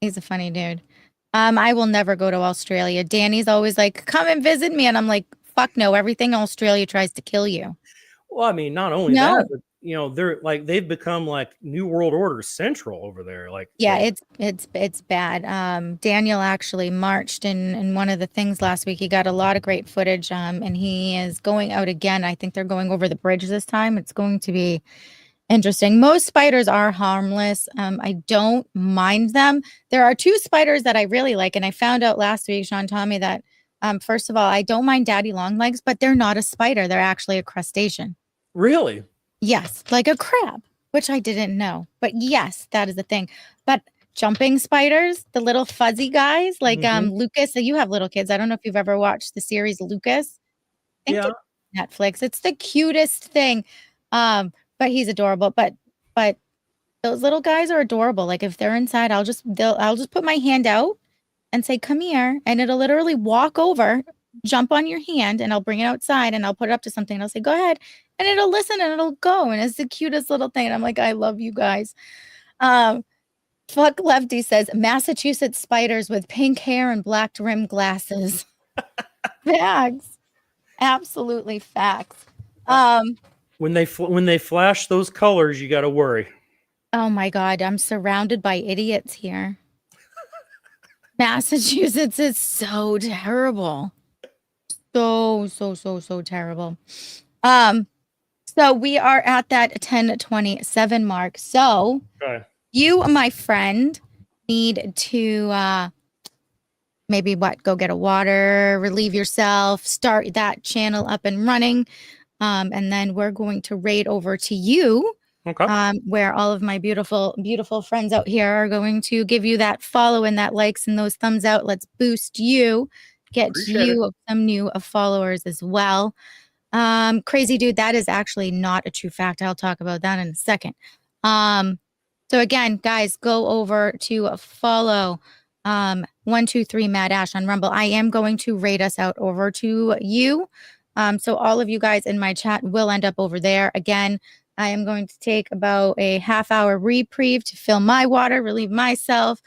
He's a funny dude. I will never go to Australia. Danny's always like, "Come and visit me," and I'm like, "Fuck no! Everything Australia tries to kill you." Well, I mean, not only that, No. but they're like they've become like New World Order central over there. Like Yeah, the it's bad. Daniel actually marched in one of the things last week. He got a lot of great footage. And he is going out again. I think they're going over the bridge this time. It's going to be interesting. Most spiders are harmless. I don't mind them. There are two spiders that I really like, and I found out last week, Sean told me that first of all, I don't mind daddy long legs, but they're not a spider. They're actually a crustacean. really. Yes, like a crab, which I didn't know. But yes, that is the thing. But jumping spiders, the little fuzzy guys, like Hmm. Lucas. So you have little kids. I don't know if you've ever watched the series Lucas. I think Yeah. it's Netflix. It's the cutest thing. But he's adorable. But Those little guys are adorable. Like if they're inside, I'll just put my hand out and say, "Come here," and it'll literally walk over, jump on your hand, and I'll bring it outside and I'll put it up to something and I'll say, "Go ahead," and it'll listen and it'll go, and it's the cutest little thing. And I'm like, I love you guys. Um, Fuck Lefty says Massachusetts spiders with pink hair and black rim glasses. Facts, absolutely facts. Um, When they flash those colors, you got to worry. oh my God, I'm surrounded by idiots here. Massachusetts is so terrible. So terrible. Um, so we are at that 10:27 mark. So Okay. you, my friend, need to maybe go get a water, relieve yourself, start that channel up and running. And then we're going to raid over to you, Okay. where all of my beautiful, beautiful friends out here are going to give you that follow and that likes and those thumbs out. Let's boost you, get Appreciate it. you some new followers as well. Crazy dude, that is actually not a true fact. I'll talk about that in a second. So again, guys, go over to follow 123 Mad Ash on Rumble. I am going to rate us out over to you. So all of you guys in my chat will end up over there. Again, I am going to take about a half-hour reprieve to fill my water, relieve myself,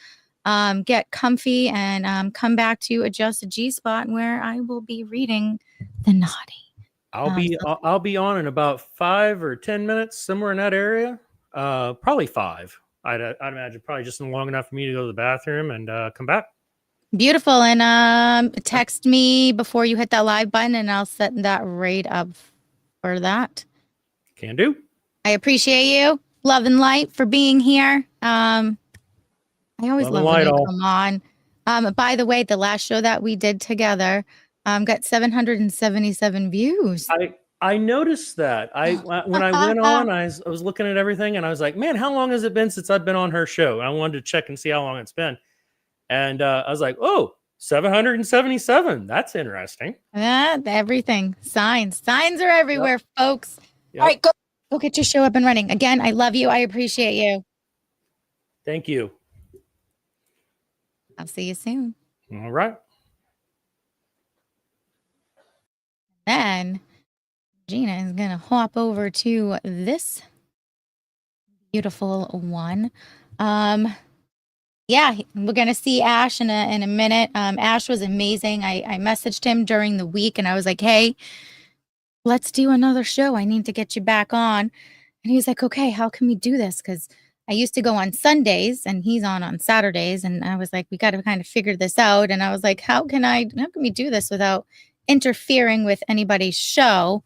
get comfy, and come back to adjust a G spot where I will be reading the naughty. I'll be on in about 5 or 10 minutes, somewhere in that area. Probably 5. I'd imagine probably just long enough for me to go to the bathroom and come back. Beautiful. And text me before you hit that live button and I'll set that rate up for that. Can do. I appreciate you. Love and light for being here. I always love when you come on. By the way, the last show that we did together got 777 views. I noticed that. When I went on, I was looking at everything and I was like, man, how long has it been since I've been on her show? I wanted to check and see how long it's been. And I was like, oh, 777. That's interesting. Everything. Signs are everywhere, Yep. folks. Yep. All right, go get your show up and running. Again, I love you. I appreciate you. Thank you. I'll see you soon. All right. Then Gina is going to hop over to this beautiful one. Yeah, we're going to see Ash in a minute. Ash was amazing. I messaged him during the week and I was like, hey, let's do another show. I need to get you back on. And he was like, okay, how can we do this? Because I used to go on Sundays and he's on Saturdays. And I was like, we got to kind of figure this out. And I was like, how can we do this without interfering with anybody's show?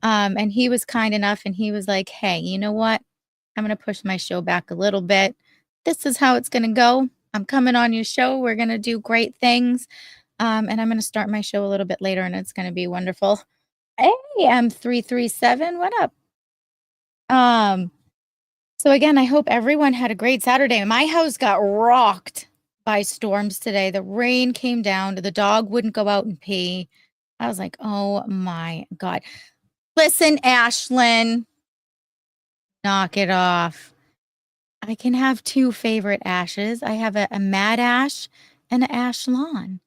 And he was kind enough and he was like, hey, you know what? I'm going to push my show back a little bit. This is how it's going to go. I'm coming on your show. We're going to do great things. And I'm going to start my show a little bit later and it's going to be wonderful. Hey, M337, what up? So again, I hope everyone had a great Saturday. My house got rocked by storms today. The rain came down. The dog wouldn't go out and pee. I was like, oh my God. Listen, Ashlyn, knock it off. I can have 2 favorite Ashes. I have a Mad Ash and an Ash Lawn.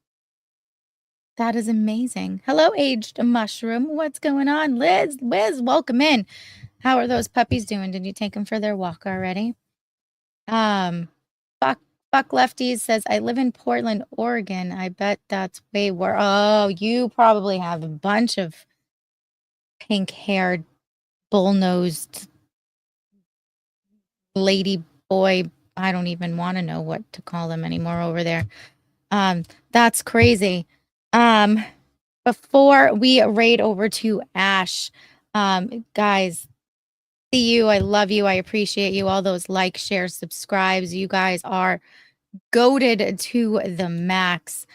That is amazing. Hello, Aged Mushroom. What's going on? Liz, welcome in. How are those puppies doing? Did you take them for their walk already? Fuck Lefties says, I live in Portland, Oregon. I bet that's way worse. Oh, you probably have a bunch of pink-haired, bull-nosed lady boy. I don't even want to know what to call them anymore over there. That's crazy. Before we raid over to Ash, guys, see you. I love you. I appreciate you. All those likes, shares, subscribes. You guys are goated to the max.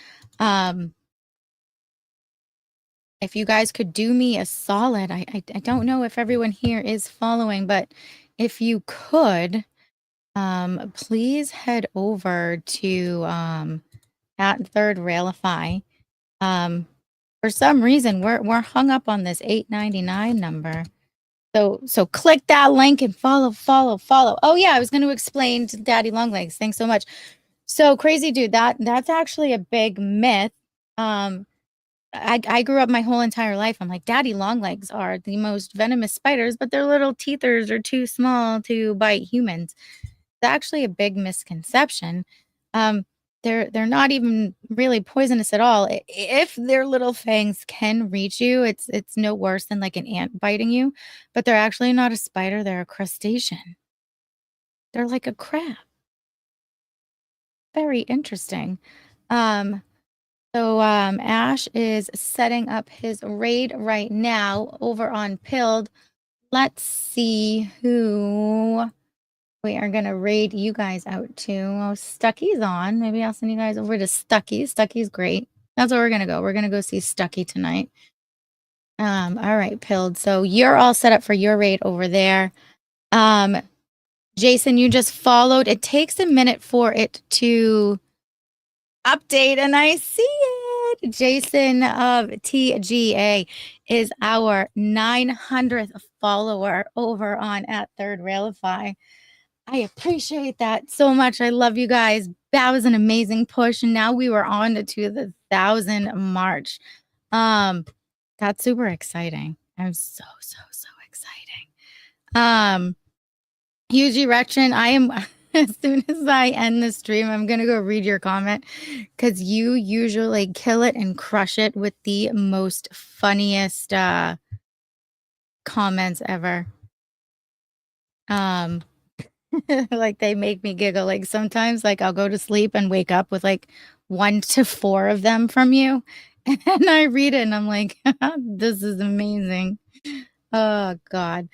If you guys could do me a solid, I don't know if everyone here is following, but if you could, please head over to at Third Railify. For some reason, we're hung up on this $8.99 number. So click that link and follow, follow, follow. Oh yeah, I was going to explain to Daddy Longlegs. Thanks so much. So crazy dude, that's actually a big myth. I grew up my whole entire life. I'm like, Daddy Longlegs are the most venomous spiders, but their little teethers are too small to bite humans. It's actually a big misconception. Um, they're not even really poisonous at all. If their little fangs can reach you, it's no worse than like an ant biting you, but they're actually not a spider, they're a crustacean. They're like a crab. Very interesting. Um, Ash is setting up his raid right now over on Pilled. Let's see who we are gonna raid you guys out to. Oh, Stucky's on. Maybe I'll send you guys over to Stucky. Stucky's great. That's where we're gonna go. We're gonna go see Stucky tonight. All right, Pilled. So you're all set up for your raid over there. Um, Jason, you just followed. It takes a minute for it to update, and I see it. Jason of TGA is our 900th follower over on at Third Railify. I appreciate that so much. I love you guys. That was an amazing push, and now we were on to the 1,000 march. That's super exciting. I'm so exciting. Huge erection. I am as soon as I end the stream, I'm gonna go read your comment because you usually kill it and crush it with the most funniest comments ever. Like they make me giggle. Like sometimes like I'll go to sleep and wake up with like 1 to 4 of them from you. And I read it and I'm like, this is amazing. Oh God.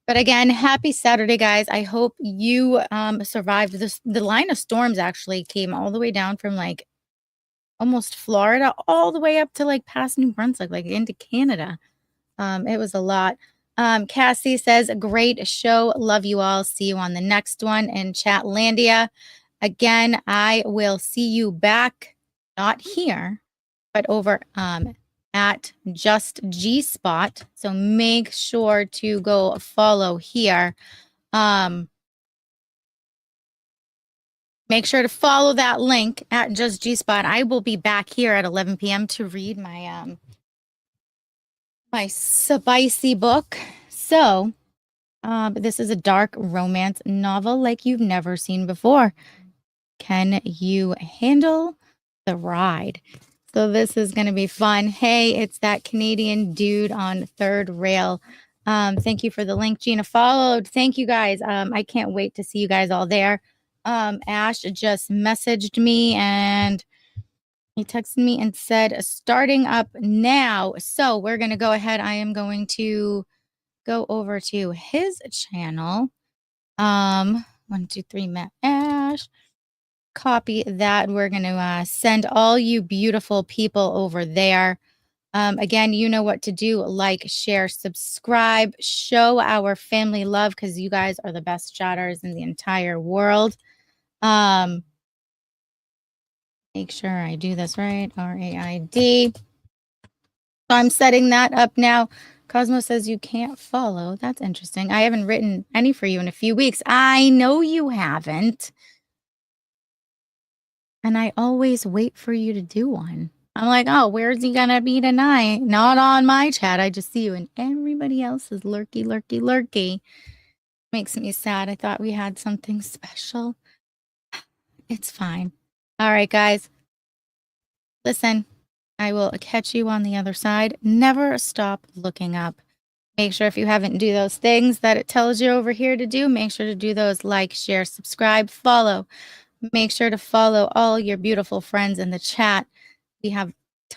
But again, happy Saturday, guys. I hope you survived this. The line of storms actually came all the way down from like almost Florida, all the way up to like past New Brunswick, like into Canada. It was a lot. Cassie says, great show. Love you all. See you on the next one in Chatlandia. Again, I will see you back, not here, but over at Just G Spot. So make sure to go follow here. Make sure to follow that link at Just G Spot. I will be back here at 11 p.m. to read my my spicy book. So, this is a dark romance novel like you've never seen before. Can you handle the ride? So this is going to be fun. Hey, it's that Canadian dude on Third Rail. Thank you for the link. Gina followed. Thank you guys. I can't wait to see you guys all there. Ash just messaged me and he texted me and said, starting up now. So we're going to go ahead. I am going to go over to his channel. 1, 2, 3, Matt Ash. Copy that. We're going to send all you beautiful people over there. Again, you know what to do. Like, share, subscribe, show our family love because you guys are the best chatters in the entire world. Make sure I do this right. RAID. So I'm setting that up now. Cosmo says you can't follow. That's interesting. I haven't written any for you in a few weeks. I know you haven't. And I always wait for you to do one. I'm like, oh, where's he gonna be tonight? Not on my chat. I just see you and everybody else is lurky, lurky, lurky. Makes me sad. I thought we had something special. It's fine. All right, guys. Listen, I will catch you on the other side. Never stop looking up. Make sure if you haven't do those things that it tells you over here to do, make sure to do those like, share, subscribe, follow. Make sure to follow all your beautiful friends in the chat. We have a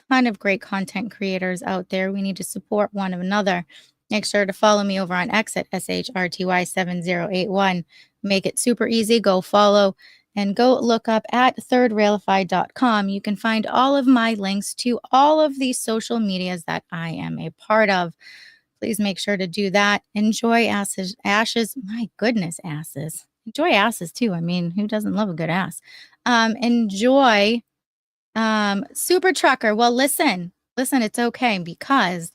ton of great content creators out there. We need to support one another. Make sure to follow me over on X at SHRTY7081. Make it super easy. Go follow and go look up at thirdrailify.com. You can find all of my links to all of the social medias that I am a part of. Please make sure to do that. Enjoy ashes. My goodness, asses. Enjoy asses too. I mean, who doesn't love a good ass? Enjoy Super Trucker. Well, listen, it's okay because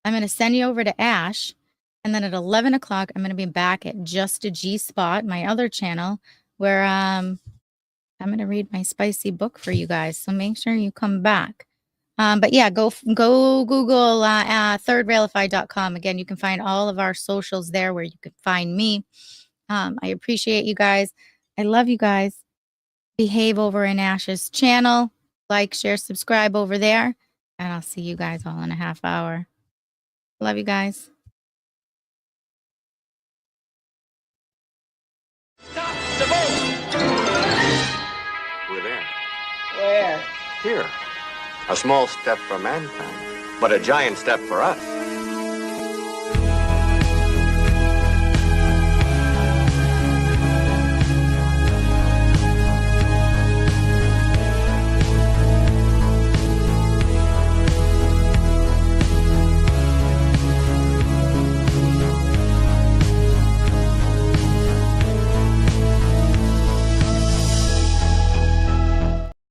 I'm going to send you over to Ash. And And then at 11 o'clock, I'm going to be back at Just a G Spot, my other channel, where I'm going to read my spicy book for you guys. So make sure you come back. But yeah, go Google thirdrailify.com. Again, you can find all of our socials there where you can find me. I appreciate you guys. I love you guys. Behave over in Ash's channel. Like, share, subscribe over there. And I'll see you guys all in a half hour. Love you guys. Stop the boat! We're there. Where? Here. A small step for mankind, but a giant step for us.